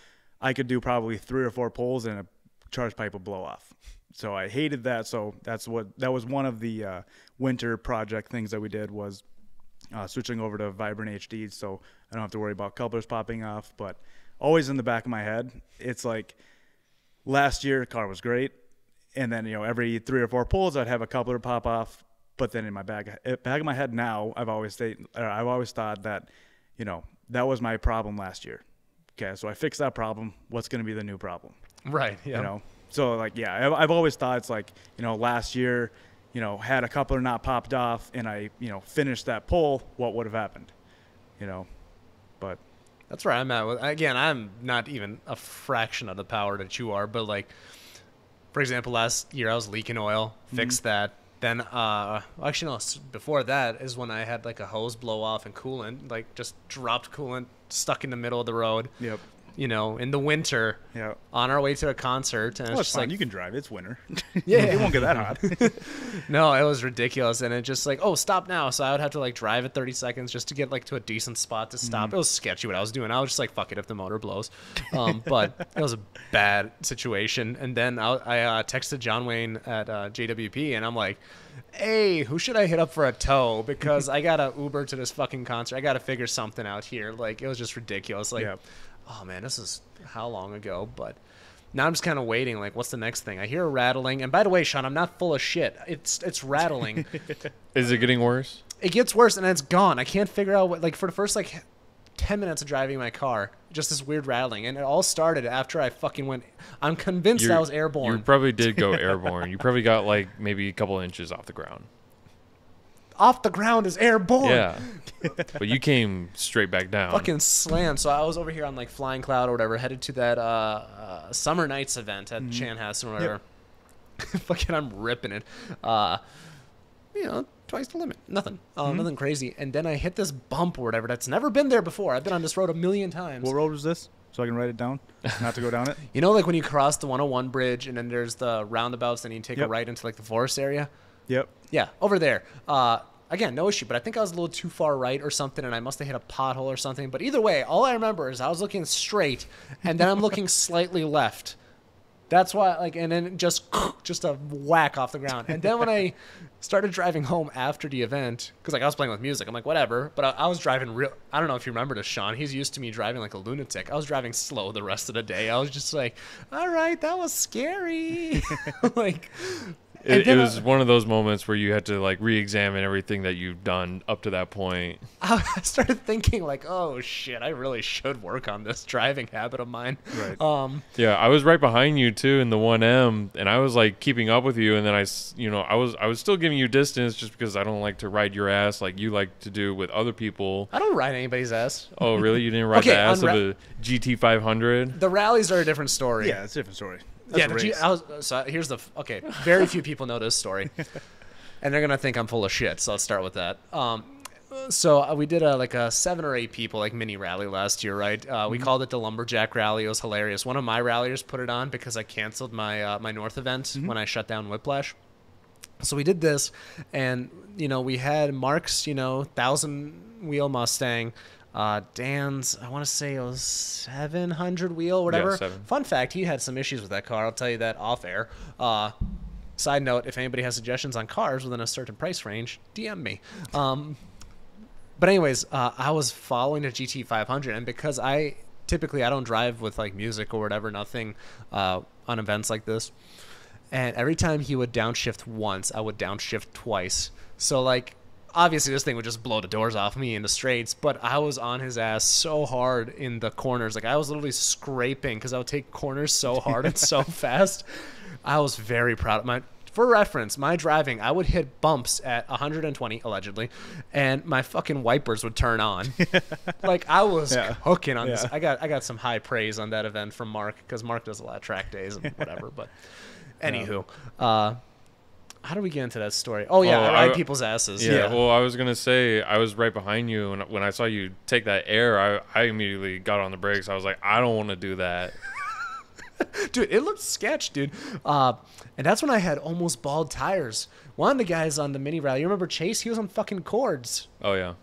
I could do probably 3 or 4 pulls and a charge pipe would blow off. So I hated that. So that was one of the winter project things that we did was switching over to Vibrant HD, so I don't have to worry about couplers popping off. But always in the back of my head, it's like last year the car was great, and then, you know, every 3 or 4 pulls I'd have a coupler pop off. But then in my back of my head now, I've always thought that, you know, that was my problem last year. Okay, so I fixed that problem. What's going to be the new problem? Right. Yeah. You know. So like, yeah, I've always thought it's like, you know, last year, you know, had a coupler not popped off and I, you know, finished that pull, what would have happened? You know, but that's where I'm at. Again, I'm not even a fraction of the power that you are, but like, for example, last year I was leaking oil, fixed that. Then, actually, no, before that is when I had like a hose blow off and coolant, like just dropped coolant, stuck in the middle of the road. Yep. You know, in the winter, on our way to a concert. And it's just fine. like, You can drive. It's winter. Yeah. It won't get that hot. No, it was ridiculous. And it just like, oh, stop now. So I would have to like drive it 30 seconds just to get like to a decent spot to stop. It was sketchy what I was doing. I was just like, fuck it if the motor blows. But it was a bad situation. And then I texted John Wayne at JWP and I'm like, hey, who should I hit up for a tow? Because I got to Uber to this fucking concert. I got to figure something out here. Like, it was just ridiculous. Like, oh man, this is how long ago? But now I'm just kind of waiting. Like, what's the next thing? I hear a rattling. And by the way, Sean, I'm not full of shit. It's rattling. Is it getting worse? It gets worse, and then it's gone. I can't figure out what. Like, for the first like 10 minutes of driving my car, just this weird rattling, and it all started after I fucking went. I'm convinced I was airborne. You probably did go airborne. You probably got like maybe a couple inches off the ground. Off the ground is airborne. Yeah. But you came straight back down. Fucking slammed. So I was over here on like Flying Cloud or whatever, headed to that Summer Nights event at Chanhassen or whatever. Fucking, I'm ripping it. You know, twice the limit. Nothing. Nothing crazy. And then I hit this bump or whatever that's never been there before. I've been on this road a million times. What road was this? So I can write it down, not to go down it. You know, like when you cross the 101 bridge and then there's the roundabouts, then you take a right into like the forest area. Yep. Yeah, over there. Again, no issue, but I think I was a little too far right or something, and I must have hit a pothole or something. But either way, all I remember is I was looking straight, and then I'm looking slightly left. That's why, like, and then just a whack off the ground. And then when I started driving home after the event, because like I was playing with music, I'm like, whatever. But I was driving real. I don't know if you remember this, Sean. He's used to me driving like a lunatic. I was driving slow the rest of the day. I was just like, all right, that was scary. Like. It was one of those moments where you had to like re-examine everything that you've done up to that point. I started thinking like, oh shit, I really should work on this driving habit of mine. Right. Yeah, I was right behind you too in the 1M, and I was like keeping up with you, and then I was still giving you distance just because I don't like to ride your ass like you like to do with other people. I don't ride anybody's ass. Oh really? You didn't ride the ass of a GT 500? The rallies are a different story. Yeah, it's a different story. So here's very few people know this story, and they're gonna think I'm full of shit. So I'll start with that. So we did a 7 or 8 people like mini rally last year, right? We called it the Lumberjack Rally. It was hilarious. One of my ralliers put it on because I canceled my my North event when I shut down Whiplash. So we did this, and we had Mark's 1,000-wheel Mustang. Dan's, I want to say it was 700 wheel, whatever. Yeah, 7. Fun fact, he had some issues with that car. I'll tell you that off air. Side note, if anybody has suggestions on cars within a certain price range, DM me. But anyways, I was following a GT 500, and because I don't drive with like music or whatever, nothing on events like this. And every time he would downshift once, I would downshift twice. So like, obviously, this thing would just blow the doors off me in the straights, but I was on his ass so hard in the corners. Like, I was literally scraping because I would take corners so hard and so fast. I was very proud of my for reference, my driving, I would hit bumps at 120 allegedly, and my fucking wipers would turn on. Like I was cooking on this. I got some high praise on that event from Mark because Mark does a lot of track days and whatever. But anywho, how do we get into that story? Oh yeah, I ride people's asses. Yeah. Well, I was gonna say I was right behind you, and when I saw you take that air, I immediately got on the brakes. I was like, I don't want to do that. Dude, it looked sketch, dude. And that's when I had almost bald tires. One of the guys on the mini rally, you remember Chase? He was on fucking cords. Oh, yeah.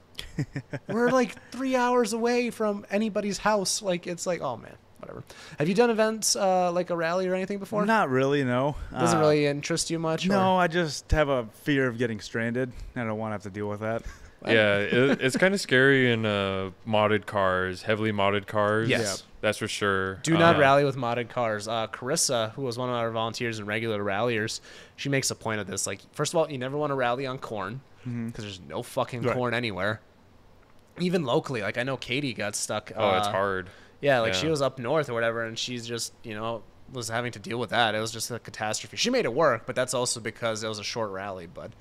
We're like 3 hours away from anybody's house. Like, it's like, oh, man, whatever. Have you done events like a rally or anything before? Not really, no. Doesn't really interest you much? No, I just have a fear of getting stranded. I don't want to have to deal with that. Yeah, it's kind of scary in modded cars, heavily modded cars. Yes. That's for sure. Do not rally with modded cars. Carissa, who was one of our volunteers and regular ralliers, she makes a point of this. Like, first of all, you never want to rally on corn because there's no fucking corn anywhere. Even locally, like I know Katie got stuck. It's hard. Yeah, like she was up north or whatever, and she's just, was having to deal with that. It was just a catastrophe. She made it work, but that's also because it was a short rally. But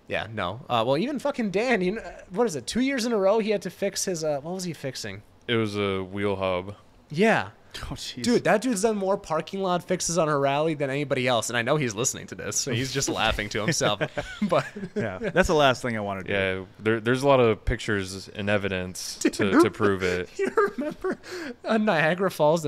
yeah, no. Well, even fucking Dan, what is it? 2 years in a row, he had to fix his. What was he fixing? It was a wheel hub. Yeah. Oh, jeez. Dude, that dude's done more parking lot fixes on her rally than anybody else, and I know he's listening to this, so he's just laughing to himself. But yeah, that's the last thing I want to do. Yeah, there's a lot of pictures and evidence to prove it. You remember the Niagara Falls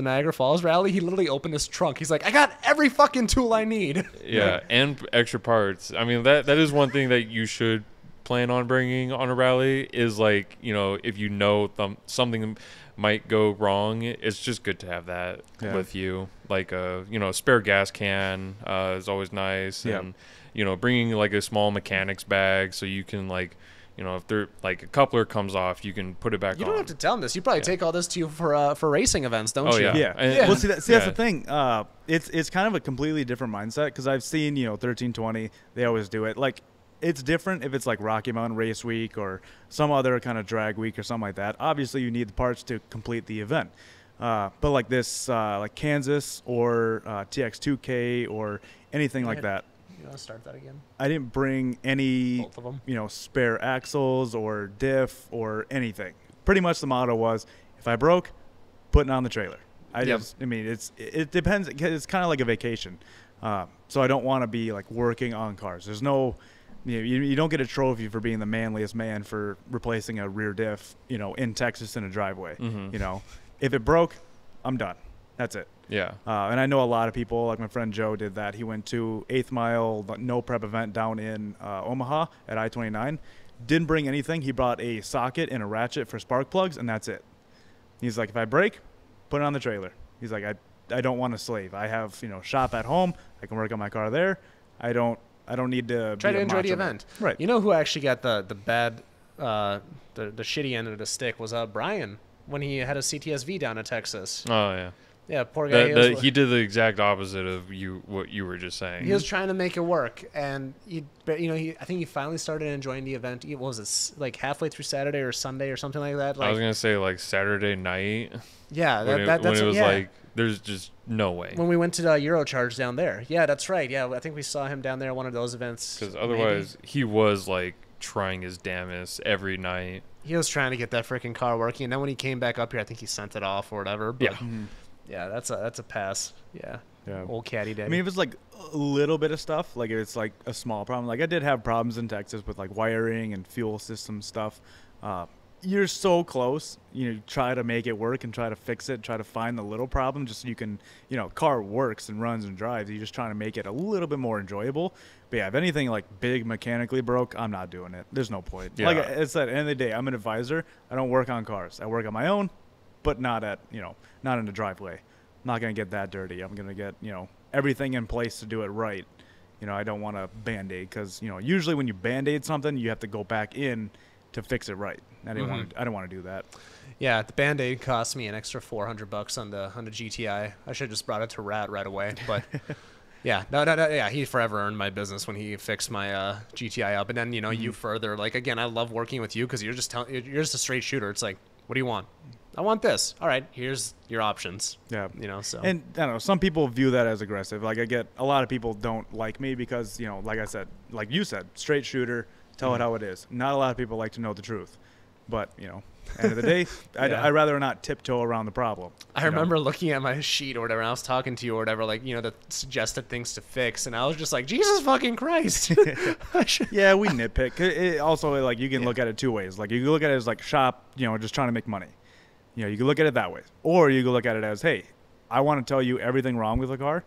rally? He literally opened his trunk. He's like, I got every fucking tool I need. Yeah, and extra parts. I mean, that is one thing that you should plan on bringing on a rally is like, if something might go wrong, it's just good to have that with you. Like a spare gas can is always nice, and bringing like a small mechanics bag so you can like if there like a coupler comes off, you can put it back on. You don't have to tell them this. You probably take all this to you for racing events, don't you? Yeah. Well, see that's the thing. It's kind of a completely different mindset because I've seen 1320. They always do it like. It's different if it's like Rocky Mountain Race Week or some other kind of drag week or something like that. Obviously, you need the parts to complete the event. But like this, like Kansas or TX2K or anything like that. You want to start that again? I didn't bring any, both of them. Spare axles or diff or anything. Pretty much the motto was, if I broke, putting on the trailer. It depends. It's kind of like a vacation. So I don't want to be like working on cars. There's no. You don't get a trophy for being the manliest man for replacing a rear diff, in Texas in a driveway. If it broke, I'm done. That's it. Yeah. And I know a lot of people, like my friend Joe did that. He went to 8th Mile no prep event down in Omaha at I-29. Didn't bring anything. He brought a socket and a ratchet for spark plugs, and that's it. He's like, if I break, put it on the trailer. He's like, I don't want to slave. I have, shop at home. I can work on my car there. I don't need to try to enjoy the event. Right. You know who actually got the bad, the shitty end of the stick was Brian when he had a CTSV down in Texas. Oh yeah. Yeah, poor guy. He did the exact opposite of what you were just saying. He was trying to make it work, and I think he finally started enjoying the event. What was it, like halfway through Saturday or Sunday or something like that? Like, I was gonna say like Saturday night. Yeah, when it was like there's just no way. When we went to the Eurocharge down there. Yeah, that's right. Yeah, I think we saw him down there at one of those events. Because otherwise, he was like trying his damnest every night. He was trying to get that freaking car working, and then when he came back up here, I think he sent it off or whatever. But yeah, that's a pass. Yeah. Old caddy daddy. I mean, if it's like a little bit of stuff, like if it's like a small problem, like I did have problems in Texas with like wiring and fuel system stuff. You're so close, try to make it work and try to fix it, try to find the little problem just so you can, car works and runs and drives. You're just trying to make it a little bit more enjoyable. But yeah, if anything like big mechanically broke, I'm not doing it. There's no point. Yeah. Like I said, at the end of the day, I'm an advisor. I don't work on cars. I work on my own, but not at, not in the driveway. I'm not going to get that dirty. I'm going to get, everything in place to do it right. I don't want to Band-Aid because, usually when you Band-Aid something, you have to go back in to fix it right. I don't want to do that. Yeah, the Band-Aid cost me an extra $400 on the GTI. I should have just brought it to Rat right away. But yeah, no. Yeah, he forever earned my business when he fixed my GTI up. And then you further like again, I love working with you because you're just a straight shooter. It's like, what do you want? I want this. All right, here's your options. Yeah. You know, so. And I don't know, some people view that as aggressive. Like I get a lot of people don't like me because, you know, like I said, like you said, straight shooter, tell it how it is. Not a lot of people like to know the truth. But, you know, end of the day, I'd rather not tiptoe around the problem. I remember looking at my sheet or whatever, and I was talking to you or whatever, like, you know, the suggested things to fix, and I was just like, Jesus fucking Christ. Yeah, we nitpick. It also, like, you can look at it two ways. Like, you can look at it as, like, shop, you know, just trying to make money. You know, you can look at it that way. Or you can look at it as, hey, I want to tell you everything wrong with the car.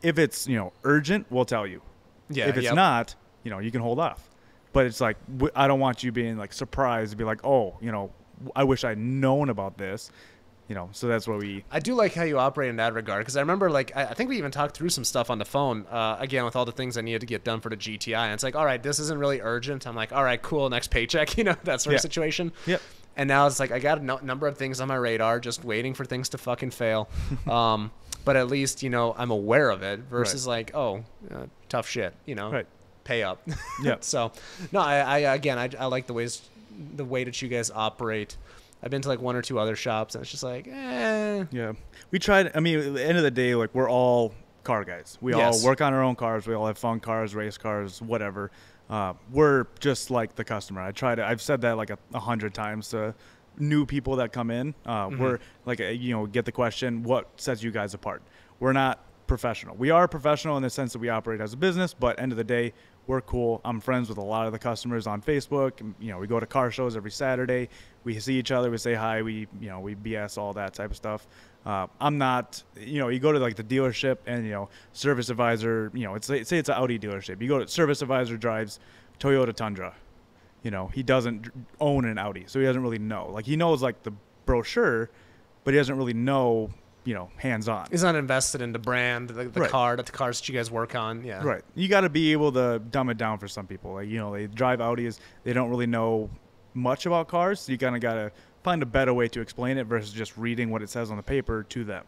If it's, you know, urgent, we'll tell you. Yeah. If it's not, you know, you can hold off. But it's like, I don't want you being, like, surprised to be like, oh, you know, I wish I'd known about this. You know, so that's what I do like how you operate in that regard, because I remember, like, I think we even talked through some stuff on the phone, again, with all the things I needed to get done for the GTI. And it's like, all right, this isn't really urgent. I'm like, all right, cool, next paycheck, you know, that sort of situation. Yep. And now it's like, I got a number of things on my radar, just waiting for things to fucking fail. But at least, you know, I'm aware of it versus like, oh, tough shit, you know. Right. Pay up. Yeah. So, no, I like the way that you guys operate. I've been to like one or two other shops, and it's just like, Yeah. We tried. I mean, at the end of the day, like, we're all car guys. We all work on our own cars. We all have fun cars, race cars, whatever. We're just like the customer. I've said that like 100 times to new people that come in. We're like, you know, get the question, what sets you guys apart? We're not professional. We are professional in the sense that we operate as a business, but end of the day, we're cool. I'm friends with a lot of the customers on Facebook. You know, we go to car shows every Saturday. We see each other. We say hi. We BS, all that type of stuff. I'm not, you know, you go to like the dealership and, you know, service advisor, you know, say it's an Audi dealership. You go to service advisor drives Toyota Tundra. You know, he doesn't own an Audi, so he doesn't really know. Like, he knows like the brochure, but he doesn't really know, you know, hands-on. He's not invested in the brand, the Right. car, the cars that you guys work on. Yeah. Right. You got to be able to dumb it down for some people. Like, you know, they drive Audis. They don't really know much about cars. So you kind of got to find a better way to explain it versus just reading what it says on the paper to them.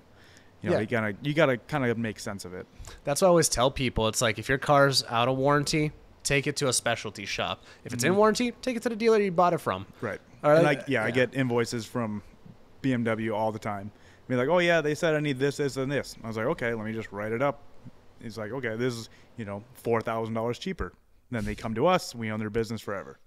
You know, you got to kind of make sense of it. That's what I always tell people. It's like, if your car's out of warranty, take it to a specialty shop. If it's in warranty, take it to the dealer you bought it from. Right. All right. And I get invoices from BMW all the time. Be like, oh yeah, they said I need this, this, and this. I was like, okay, let me just write it up. He's like, okay, this is, you know, $4,000 cheaper. Then they come to us. We own their business forever.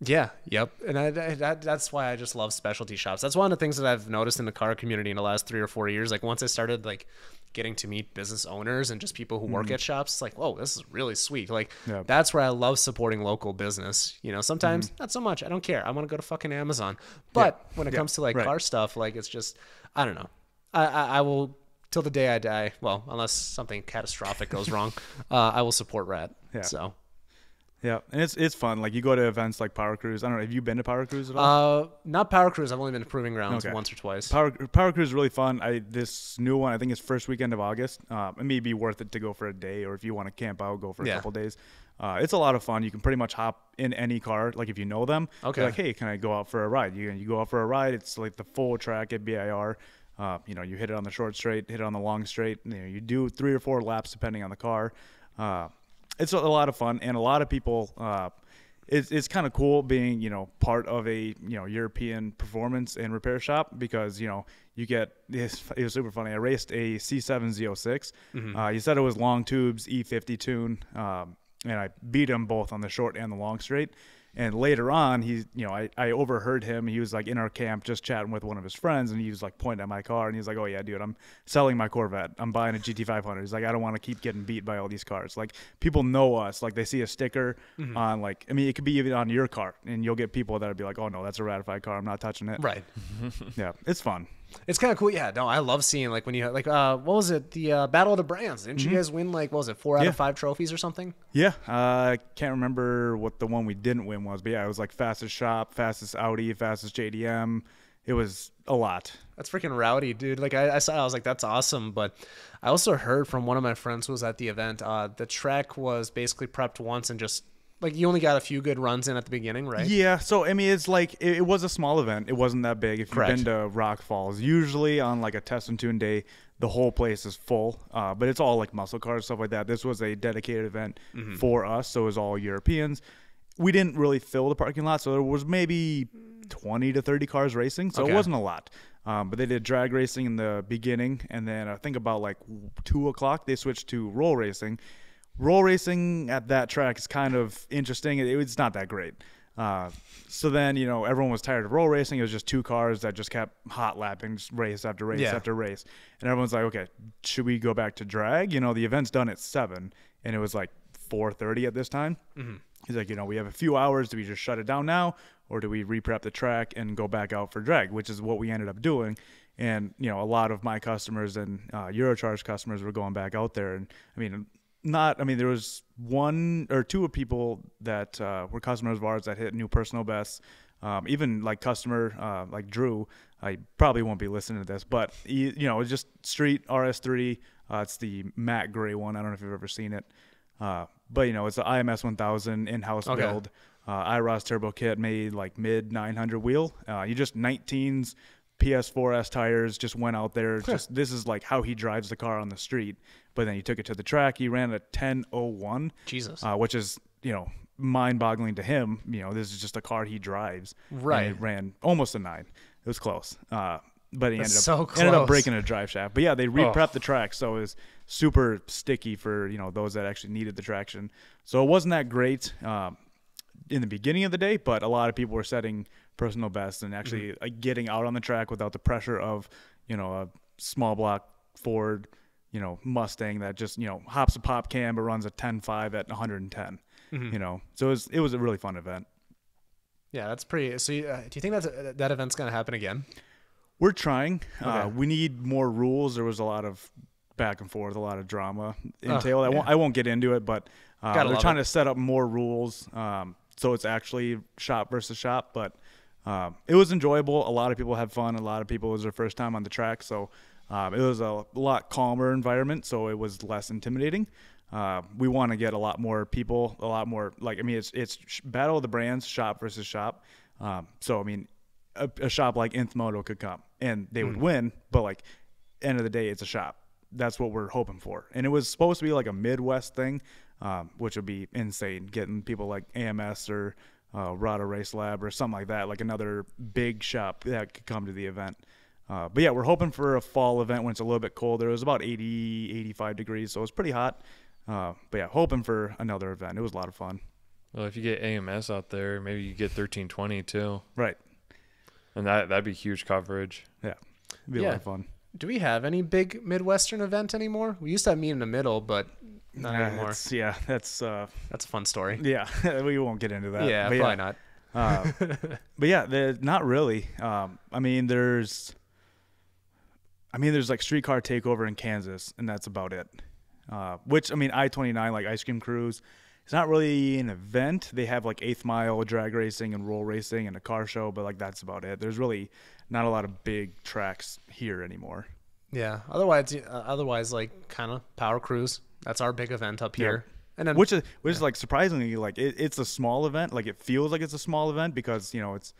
Yeah. Yep. And that's why I just love specialty shops. That's one of the things that I've noticed in the car community in the last 3 or 4 years. Like, once I started like getting to meet business owners and just people who work at shops, it's like, whoa, this is really sweet. Like, that's where I love supporting local business. You know, sometimes not so much. I don't care. I want to go to fucking Amazon. But when it comes to like car stuff, like, it's just, I don't know. I will, till the day I die, well, unless something catastrophic goes wrong, I will support Rat. Yeah. So. Yeah, and it's fun. Like, you go to events like Power Cruise. I don't know. Have you been to Power Cruise at all? Not Power Cruise. I've only been to Proving Grounds once or twice. Power Cruise is really fun. This new one, I think it's first weekend of August. It may be worth it to go for a day, or if you want to camp out, go for a couple days. It's a lot of fun. You can pretty much hop in any car, like if you know them. Okay. You're like, hey, can I go out for a ride? You go out for a ride. It's like the full track at BIR. You know, you hit it on the short straight, hit it on the long straight. You know, you do 3 or 4 laps depending on the car. It's a lot of fun, and a lot of people. It's kind of cool being, you know, part of a, you know, European performance and repair shop, because, you know, you get this. It was super funny. I raced a C7 Z06. You said it was long tubes, E50 tune, and I beat him both on the short and the long straight. And later on, I overheard him. He was like in our camp just chatting with one of his friends, and he was like pointing at my car, and he was like, "Oh yeah, dude, I'm selling my Corvette. I'm buying a GT500." He's like, "I don't want to keep getting beat by all these cars." Like, people know us. Like, they see a sticker on, like, I mean, it could be even on your car, and you'll get people that'll be like, "Oh no, that's a ratified car. I'm not touching it." Right. Yeah, it's fun. It's kind of cool. Yeah, no, I love seeing, like, when you, like, what was it? The Battle of the Brands. Didn't you guys win, like, what was it, 4 out of 5 trophies or something? Yeah, I can't remember what the one we didn't win was, but yeah, it was like fastest shop, fastest Audi, fastest JDM. It was a lot. That's freaking rowdy, dude. Like, I saw, I was like, that's awesome. But I also heard from one of my friends who was at the event, the track was basically prepped once and just, like, you only got a few good runs in at the beginning, right? Yeah, so, I mean, it's like, it was a small event. It wasn't that big. If you've been to Rock Falls, usually on, like, a test and tune day, the whole place is full, but it's all, like, muscle cars, stuff like that. This was a dedicated event for us, so it was all Europeans. We didn't really fill the parking lot, so there was maybe 20 to 30 cars racing, so it wasn't a lot. But they did drag racing in the beginning, and then I think about like 2 o'clock they switched to roll racing. Roll racing at that track is kind of interesting. It's not that great. So then, everyone was tired of roll racing. It was just 2 cars that just kept hot lapping, just race after race after race. And everyone's like, okay, should we go back to drag? The event's done at 7, and it was like 4:30 at this time. Mm-hmm. He's like, we have a few hours. Do we just shut it down now, or do we re-prep the track and go back out for drag, which is what we ended up doing. And, a lot of my customers and Eurocharge customers were going back out there. And, there was 1 or 2 people that were customers of ours that hit new personal bests. Even like customer like Drew, I probably won't be listening to this, but it's just street RS3. It's the matte gray one. I don't know if you've ever seen it, but it's the IMS 1000 in-house build. IROS turbo kit, made like mid 900 wheel. You just 19s. PS4S tires, just went out there. This is like how he drives the car on the street. But then he took it to the track. He ran a 10:01. Jesus. Which is, mind-boggling to him. This is just a car he drives. Right. And he ran almost a 9. It was close. But he ended up breaking a drive shaft. But yeah, they re-prepped the track, so it was super sticky for, those that actually needed the traction. So it wasn't that great in the beginning of the day, but a lot of people were setting personal best and actually getting out on the track without the pressure of, a small block Ford, Mustang that just, hops a pop cam but runs a 10.5 at 110, So it was a really fun event. Yeah, that's pretty. So do you think that event's going to happen again? We're trying. We need more rules. There was a lot of back and forth, a lot of drama entailed. I won't get into it, but they're trying to set up more rules. So it's actually shop versus shop, but it was enjoyable. A lot of people had fun. A lot of people, it was their first time on the track. So it was a lot calmer environment. So it was less intimidating. We want to get a lot more people, a lot more it's battle of the brands, shop versus shop. So, a shop like Nth Moto could come and they would win, but end of the day, it's a shop. That's what we're hoping for. And it was supposed to be like a Midwest thing, which would be insane, getting people like AMS or Rada Race Lab or something like that, like another big shop that could come to the event. But yeah, we're hoping for a fall event when it's a little bit colder. It was about 80, 85 degrees, so it was pretty hot. But yeah, hoping for another event. It was a lot of fun. Well, if you get AMS out there, maybe you get 1320 too. Right. And that'd be huge coverage. Yeah. It'd be a lot of fun. Do we have any big Midwestern event anymore? We used to have Meet in the Middle, but not anymore. That's a fun story. Yeah, we won't get into that. Yeah, probably not. But yeah, not really. There's like Streetcar Takeover in Kansas, and that's about it. Which I-29, like Ice Cream Cruise, it's not really an event. They have like 8th Mile drag racing and roll racing and a car show, but that's about it. There's really not a lot of big tracks here anymore. Yeah. Otherwise, like kind of Power Cruise. That's our big event up here. Yeah. And then, which is like surprisingly it's a small event. Like it feels like it's a small event because it's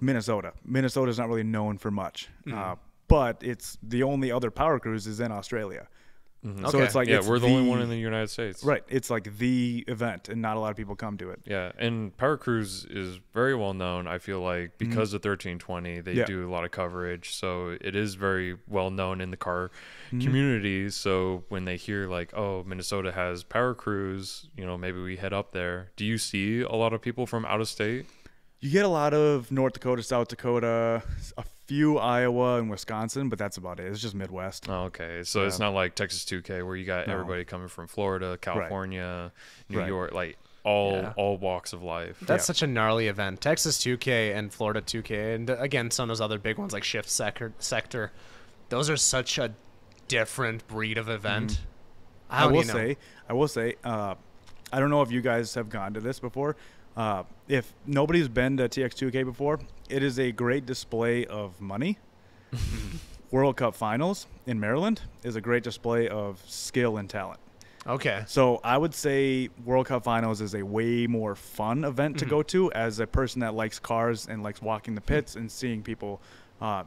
Minnesota. Minnesota's not really known for much, but it's the only other Power Cruise is in Australia. Mm-hmm. So it's like we're the only one in the United States. Right. It's like the event, and not a lot of people come to it. Yeah, and Power Cruise is very well known. I feel like because of 1320, they do a lot of coverage, so it is very well known in the car community. So when they hear like, oh, Minnesota has Power Cruise, maybe we head up there. Do you see a lot of people from out of state? You get a lot of North Dakota, South Dakota, a few Iowa and Wisconsin, but that's about it. It's just Midwest. Oh, okay. So it's not like Texas 2K where you got everybody coming from Florida, California, New York, like all walks of life. That's such a gnarly event. Texas 2K and Florida 2K, and again, some of those other big ones like Shift Sector. Those are such a different breed of event. I will say, I don't know if you guys have gone to this before. If nobody's been to TX2K before, it is a great display of money. World Cup Finals in Maryland is a great display of skill and talent. Okay. So I would say World Cup Finals is a way more fun event to go to as a person that likes cars and likes walking the pits and seeing people.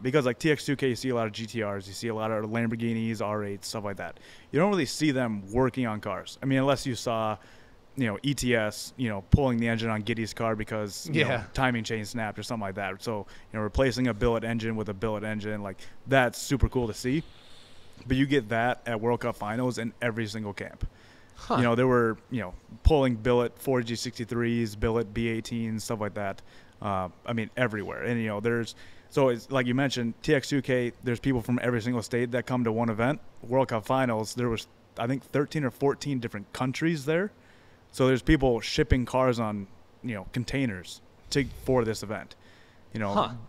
Because like TX2K, you see a lot of GTRs, you see a lot of Lamborghinis, R8s, stuff like that. You don't really see them working on cars. Unless you saw ETS, pulling the engine on Giddy's car because timing chain snapped or something like that. So, replacing a billet engine with a billet engine, like that's super cool to see. But you get that at World Cup Finals in every single camp. Huh. There were, pulling billet 4G63s, billet B18s, stuff like that. Everywhere. And, so it's like you mentioned, TX2K, there's people from every single state that come to one event. World Cup Finals, there was, I think, 13 or 14 different countries there. So there's people shipping cars on, containers for this event.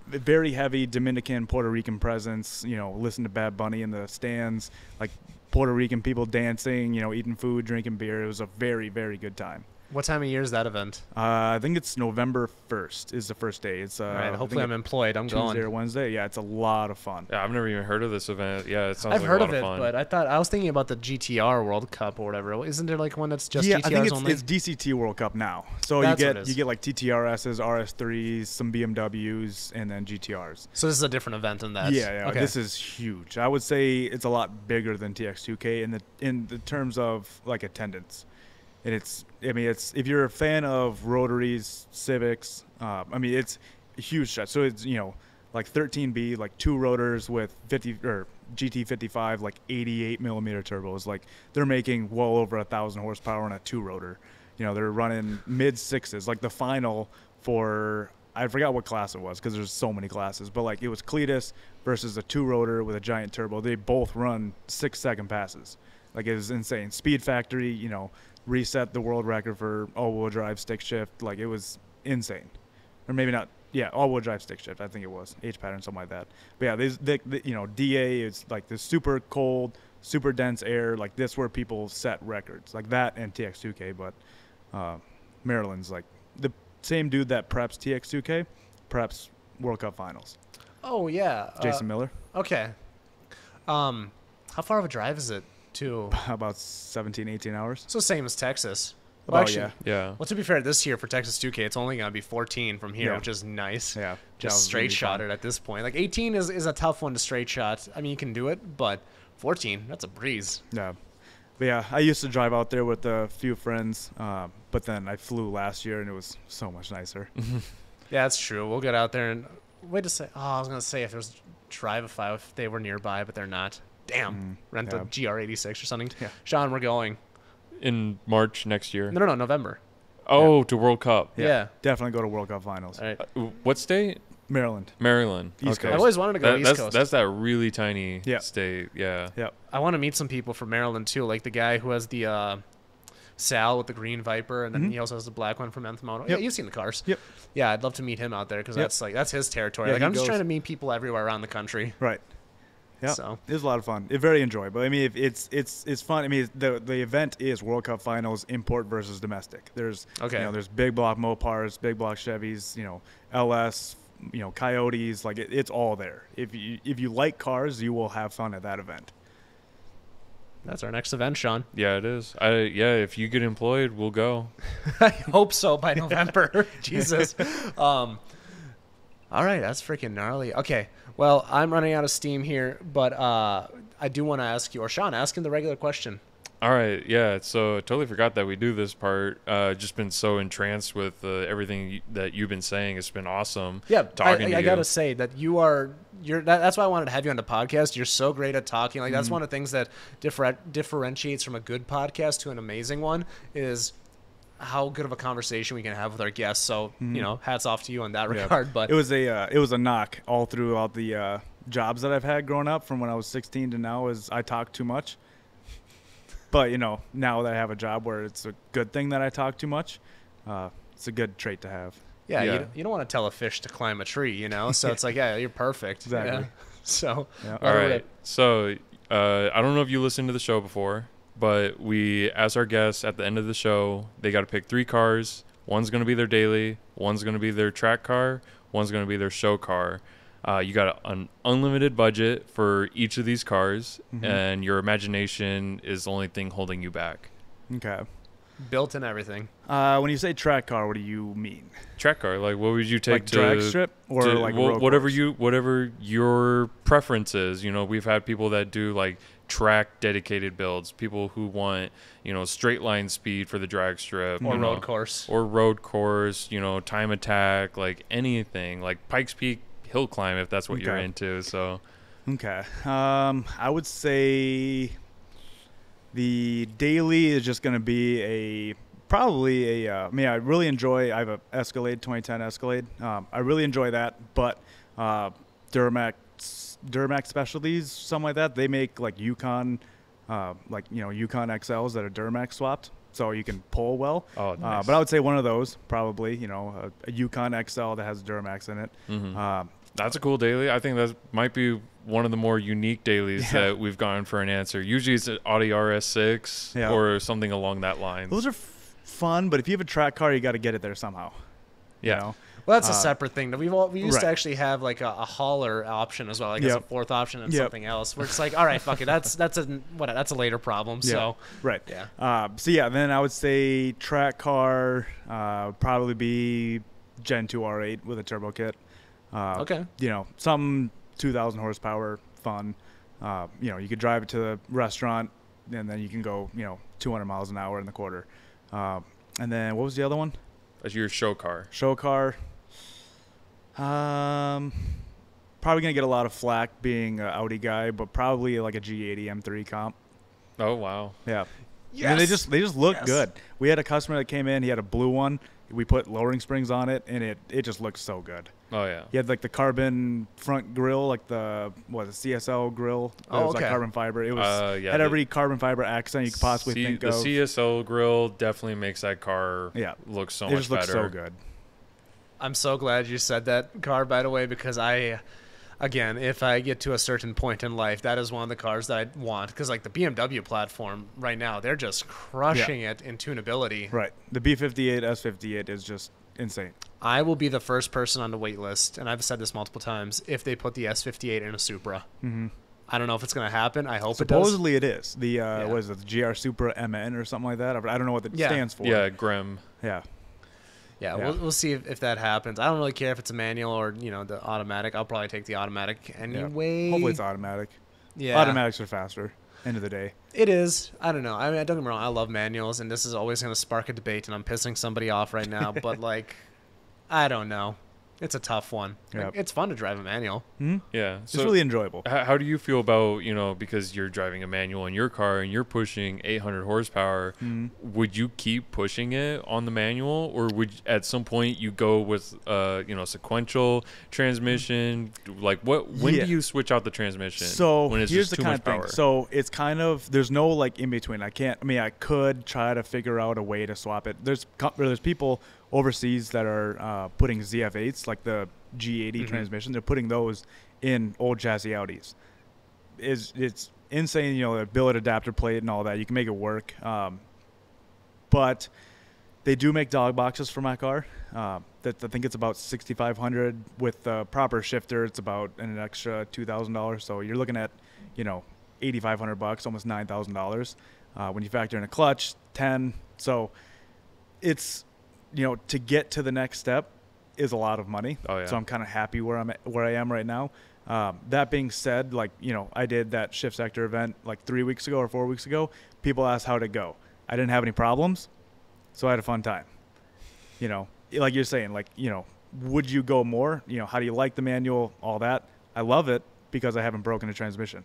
Very heavy Dominican, Puerto Rican presence. Listen to Bad Bunny in the stands, like Puerto Rican people dancing, eating food, drinking beer. It was a very, very good time. What time of year is that event? I think it's November 1st is the first day. It's all right, hopefully I'm employed. I'm Tuesday going. or Wednesday. Yeah, it's a lot of fun. Yeah, I've never even heard of this event. Yeah, it sounds I've like heard a lot of it, fun. but I was thinking about the GTR World Cup or whatever. Isn't there like one that's just Yeah, GTRs I think only? it's DCT World Cup now. So That's you what it is. get like TTRSs, RS3s, some BMWs, and then GTRs. So this is a different event than that. Yeah. Okay. This is huge. I would say it's a lot bigger than TX2K in the terms of like attendance. And it's if you're a fan of rotaries, Civics, it's a huge stretch. So it's like 13B, like 2 rotors with 50 or GT55, like 88 millimeter turbos. Like they're making well over 1,000 horsepower on a 2 rotor. They're running mid 6s. Like the final for, I forgot what class it was because there's so many classes, but like it was Cletus versus a 2 rotor with a giant turbo. They both run 6-second passes. Like it was insane. Speed Factory, reset the world record for all-wheel drive stick shift. Like it was insane. Or maybe not. Yeah, all-wheel drive stick shift. I think it was H-pattern, something like that. But yeah, DA is like the super cold, super dense air. Like this where people set records. Like that and TX2K. But Maryland's like the same dude that preps TX2K, preps World Cup Finals. Oh yeah. Jason Miller. Okay. How far of a drive is it to? About 17, 18 hours. So same as Texas. About, actually, Yeah. Well, to be fair, this year for Texas 2K, it's only going to be 14 from here, Yeah. which is nice. Yeah. Just straight shot it at this point. Like 18 is a tough one to straight shot. I mean, you can do it, but 14, that's a breeze. Yeah. But yeah, I used to drive out there with a few friends, but then I flew last year and it was so much nicer. Yeah, that's true. We'll get out there and wait to say. Oh, I was going to say if there was Drivify if they were nearby, but they're not. Damn. Rent a GR86 or something. Yeah. Sean, we're going. In March next year. No, November. Oh, to World Cup. Yeah. Definitely go to World Cup Finals. All right. What state? Maryland. Maryland. East Okay. Coast. I've always wanted to go East that's, Coast. That's that really tiny Yeah. state. Yeah. Yep. I want to meet some people from Maryland too, like the guy who has the Sal with the green Viper, and then he also has the black one from Nth Moto. Yeah, Yep. you've seen the cars. Yep. Yeah, I'd love to meet him out there because Yep. that's his territory. Yeah, like he I'm just goes- trying to meet people everywhere around the country. Right. Yeah. So It was a lot of fun. It's very enjoyable. I mean, it's fun. I mean, the event is World Cup Finals import versus domestic. There's there's big block Mopars, big block Chevys, LS, Coyotes. Like it's all there. If you like cars, you will have fun at that event. that's our next event, Sean. Yeah, it is. If you get employed, we'll go. I hope so by November. Jesus. All right, that's freaking gnarly. Okay, well, I'm running out of steam here, but I do want to ask you, or Sean, ask him the regular question. All right, yeah. So I totally forgot that we do this part. Just been so entranced with everything that you've been saying. It's been awesome. Yeah, talking to I you. gotta say that that's why I wanted to have you on the podcast. You're so great at talking. Like that's one of the things that differentiates from a good podcast to an amazing one is how good of a conversation we can have with our guests. So hats off to you on that regard. But it was a knock all throughout the jobs that I've had growing up from when I was 16 to now is I talk too much. But now that I have a job where it's a good thing that I talk too much, it's a good trait to have. yeah. You don't want to tell a fish to climb a tree, So it's like, yeah, you're perfect. Exactly. Yeah. So Yeah. All right. So I don't know if you listened to the show before, but we asked our guests at the end of the show, they got to pick 3 cars. One's going to be their daily, one's going to be their track car, one's going to be their show car. You got an unlimited budget for each of these cars, and your imagination is the only thing holding you back. Okay. built and everything. When you say track car, what do you mean? Track car, like what would you take Like to drag strip or to- like wh- road whatever course? whatever your preference is. We've had people that do like track dedicated builds, people who want, straight line speed for the drag strip or road course, time attack, like anything, like Pikes Peak hill climb, if that's what you're into. So okay, I would say the daily is just going to be probably I really enjoy, I have a Escalade, 2010 Escalade. I really enjoy that, but Duramax Specialties, something like that, they make like Yukon, Yukon XLs that are Duramax swapped, so you can pull well. Oh, nice. But I would say one of those, probably, a Yukon XL that has Duramax in it. Mm-hmm. That's a cool daily. I think that might be one of the more unique dailies that we've gotten for an answer. Usually it's an Audi RS6 or something along that line. Those are fun, but if you have a track car, you got to get it there somehow. Yeah. Well, that's a separate thing. We used to actually have like a hauler option as well, like as a fourth option and something else. We're just like, all right, fuck it. That's a later problem. So right. Yeah. Then I would say track car would probably be Gen 2 R8 with a turbo kit. Okay. Some 2,000 horsepower, fun. You could drive it to the restaurant, and then you can go 200 miles an hour in the quarter. And then what was the other one? That's your show car. Show car. Probably gonna get a lot of flack being an Audi guy, but probably like a G80 M3 comp. Oh wow. Yeah. Yes. And they just look good. We had a customer that came in. He had a blue one. We put lowering springs on it, and it just looks so good. Oh yeah. He had like the carbon front grille, like the CSL grill. It was like carbon fiber. It was had every carbon fiber accent you could possibly think of. The CSL grill definitely makes that car look so much better. It just looks so good. I'm so glad you said that car, by the way, because again, if I get to a certain point in life, that is one of the cars that I want. Because like the BMW platform right now, they're just crushing it in tunability. Right. The B58, S58 is just insane. I will be the first person on the wait list, and I've said this multiple times, if they put the S58 in a Supra. Mm-hmm. I don't know if it's going to happen. I hope Supposedly it is. The what is it? The GR Supra MN or something like that. I don't know what it stands for. Yeah, GREM. Yeah. Yeah, we'll see if that happens. I don't really care if it's a manual or the automatic. I'll probably take the automatic anyway. Hopefully it's automatic. Yeah, automatics are faster. End of the day, it is. I don't know. I mean, don't get me wrong. I love manuals, and this is always going to spark a debate. And I'm pissing somebody off right now, but like, I don't know. It's a tough one. Yep. It's fun to drive a manual. Mm-hmm. Yeah. So it's really enjoyable. How do you feel about, because you're driving a manual in your car and you're pushing 800 horsepower, would you keep pushing it on the manual, or would at some point you go with, sequential transmission? Like when do you switch out the transmission? So when it's here's just the too kind much of thing. So it's kind of, there's no like in between. I could try to figure out a way to swap it. There's people overseas that are putting ZF8s, like the G80 transmission. They're putting those in old chassis Audis. It's insane, the billet adapter plate and all that. You can make it work. But they do make dog boxes for my car. I think it's about $6,500 with the proper shifter. It's about an extra $2,000. So you're looking at, $8,500, almost $9,000. When you factor in a clutch, 10. So it's, to get to the next step is a lot of money. Oh, yeah. So I'm kind of happy where I am right now. That being said, I did that shift sector event like 3 weeks ago or 4 weeks ago. People asked how'd it go. I didn't have any problems, so I had a fun time. Like you're saying, would you go more? How do you like the manual? All that. I love it because I haven't broken a transmission.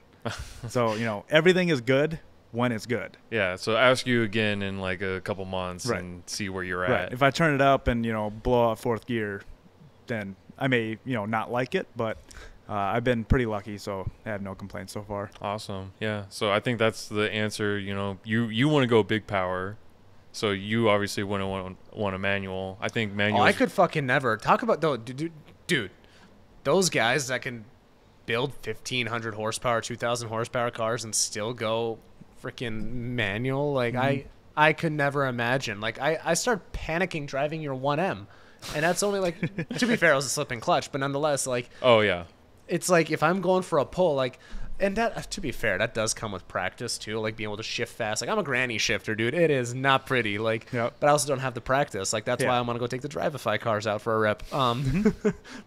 So, everything is good when it's good. Yeah, so ask you again in like a couple months and see where you're at. If I turn it up and, blow out fourth gear, then I may, not like it, but I've been pretty lucky, so I have no complaints so far. Awesome. Yeah, so I think that's the answer. You want to go big power, so you obviously wouldn't want a manual. I think manual. I could fucking never. Talk about, dude, those guys that can build 1,500 horsepower, 2,000 horsepower cars and still go freaking manual, I could never imagine. I start panicking driving your 1M, and that's only to be fair, it was a slip and clutch, but nonetheless, oh yeah, it's like if I'm going for a pull, and that, to be fair, that does come with practice too, being able to shift fast. I'm a granny shifter, dude. It is not pretty, but I also don't have the practice. That's why I want to go take the Drivify cars out for a rep.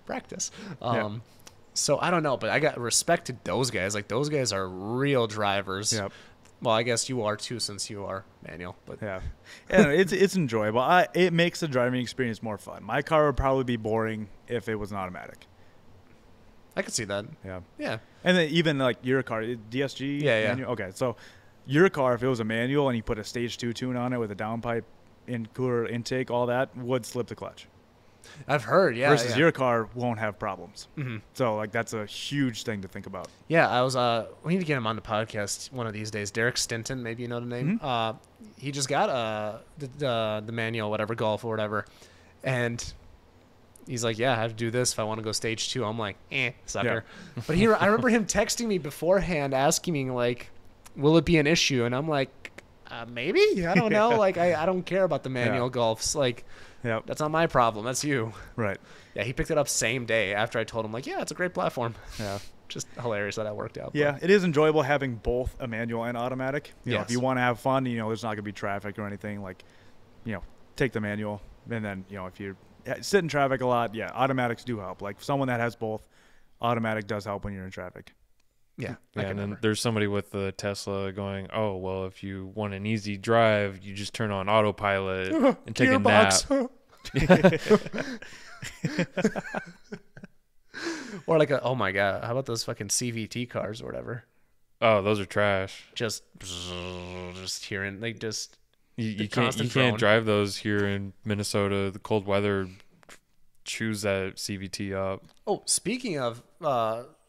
Practice. So I don't know, but I got respect to those guys. Like those guys are real drivers. Yep. Well, I guess you are too, since you are manual. But Yeah, it's enjoyable. It makes the driving experience more fun. My car would probably be boring if it was an automatic. I could see that. Yeah. Yeah. And then even like your car, DSG. Yeah. Manual? Okay, so your car, if it was a manual and you put a stage 2 tune on it with a downpipe, cooler intake, all that would slip the clutch. I've heard. Yeah. Versus yeah. your car won't have problems. Mm-hmm. So like that's a huge thing to think about. Yeah, I was. We need to get him on the podcast one of these days. Derek Stinton, maybe you know the name. Mm-hmm. He just got the manual, whatever, Golf or whatever, and he's like, "Yeah, I have to do this if I want to go stage 2." I'm like, sucker. Yeah. But I remember him texting me beforehand, asking me like, "Will it be an issue?" And I'm like, "Maybe. I don't know. Like, I don't care about the manual Golfs. Like." Yep. That's not my problem. That's you. Right. Yeah, he picked it up same day after I told him, like, yeah, it's a great platform. Yeah. Just hilarious that worked out. Yeah, it is enjoyable having both a manual and automatic. You know, if Yes. you want to have fun, there's not going to be traffic or anything, like, take the manual. And then, if you sit in traffic a lot, automatics do help. Like someone that has both, automatic does help when you're in traffic. Yeah. And then there's somebody with the Tesla going, oh, well, if you want an easy drive, you just turn on autopilot and take a nap. Or like oh my God, how about those fucking CVT cars or whatever? Oh, those are trash. Just hearing, like, just you can't drive those here in Minnesota. The cold weather chews that CVT up. Oh, speaking of,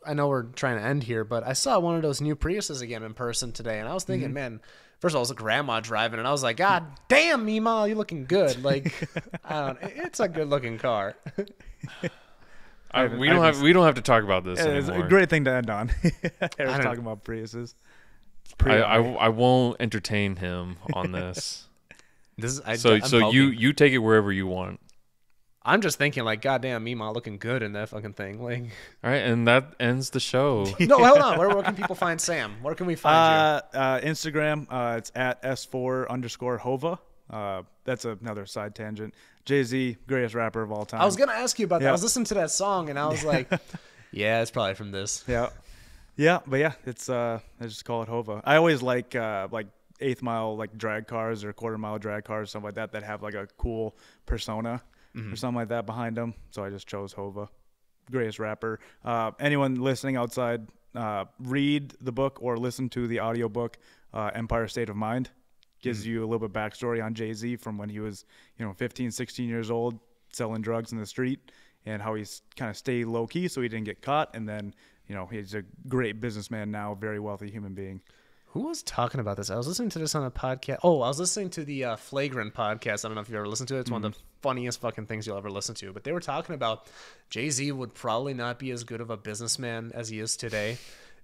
I know we're trying to end here, but I saw one of those new Priuses again in person today, and I was thinking, man, first of all, it was a grandma driving, and I was like, God damn, Mima, you looking good. Like, it's a good looking car. We don't have to talk about this anymore. It's a great thing to end on. I was talking about Priuses. I won't entertain him on this. So you take it wherever you want. I'm just thinking, like, goddamn, Mima looking good in that fucking thing. Like, all right, and that ends the show. No, hold on. Where can people find Sam? Where can we find you? Instagram. It's at S4_Hova. That's another side tangent. Jay-Z, greatest rapper of all time. I was gonna ask you about that. I was listening to that song, and I was like, yeah, it's probably from this. Yeah, but it's I just call it Hova. I always like eighth mile like drag cars or quarter mile drag cars, something like that have like a cool persona. Or something like that behind them. So I just chose Hova. Greatest rapper. Anyone listening outside, read the book or listen to the audiobook, Empire State of Mind. Gives you a little bit backstory on Jay-Z from when he was, 15, 16 years old, selling drugs in the street, and how he's kind of stayed low-key so he didn't get caught. And then, he's a great businessman now, very wealthy human being. Who was talking about this? I was listening to this on a podcast. Oh, I was listening to the Flagrant podcast. I don't know if you ever listened to it. It's one of the funniest fucking things you'll ever listen to. But they were talking about Jay-Z would probably not be as good of a businessman as he is today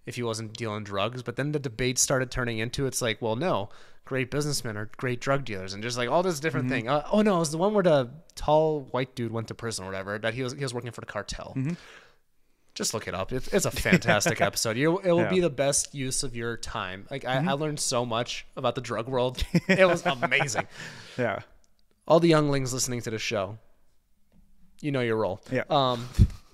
if he wasn't dealing drugs. But then the debate started turning into, it's like, well, no, great businessmen are great drug dealers, and just like all this different thing. Oh no, it was the one where the tall white dude went to prison or whatever. That he was working for the cartel. Just look it up. It's a fantastic episode. It will be the best use of your time. Like I learned so much about the drug world. It was amazing. Yeah. All the younglings listening to the show, you know your role. Yeah.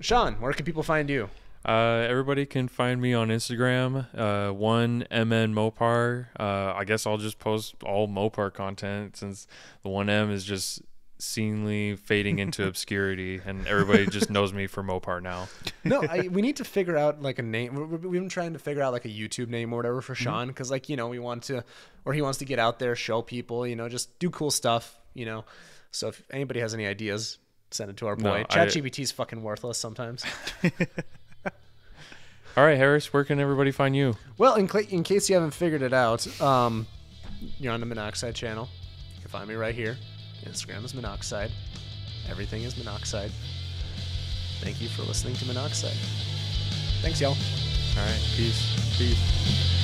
Sean, where can people find you? Everybody can find me on Instagram, 1MN Mopar. I guess I'll just post all Mopar content since the 1M is just seemingly fading into obscurity, and everybody just knows me for Mopar now. No, we need to figure out like a name. We've been trying to figure out like a YouTube name or whatever for Sean, because like we want to, or he wants to get out there, show people, just do cool stuff, So if anybody has any ideas, send it to our boy. ChatGPT's fucking worthless sometimes. All right, Harris, where can everybody find you? Well, in case you haven't figured it out, you're on the Monoxide channel. You can find me right here. Instagram is Monoxide. Everything is Monoxide. Thank you for listening to Monoxide. Thanks, y'all. All right, peace. Peace.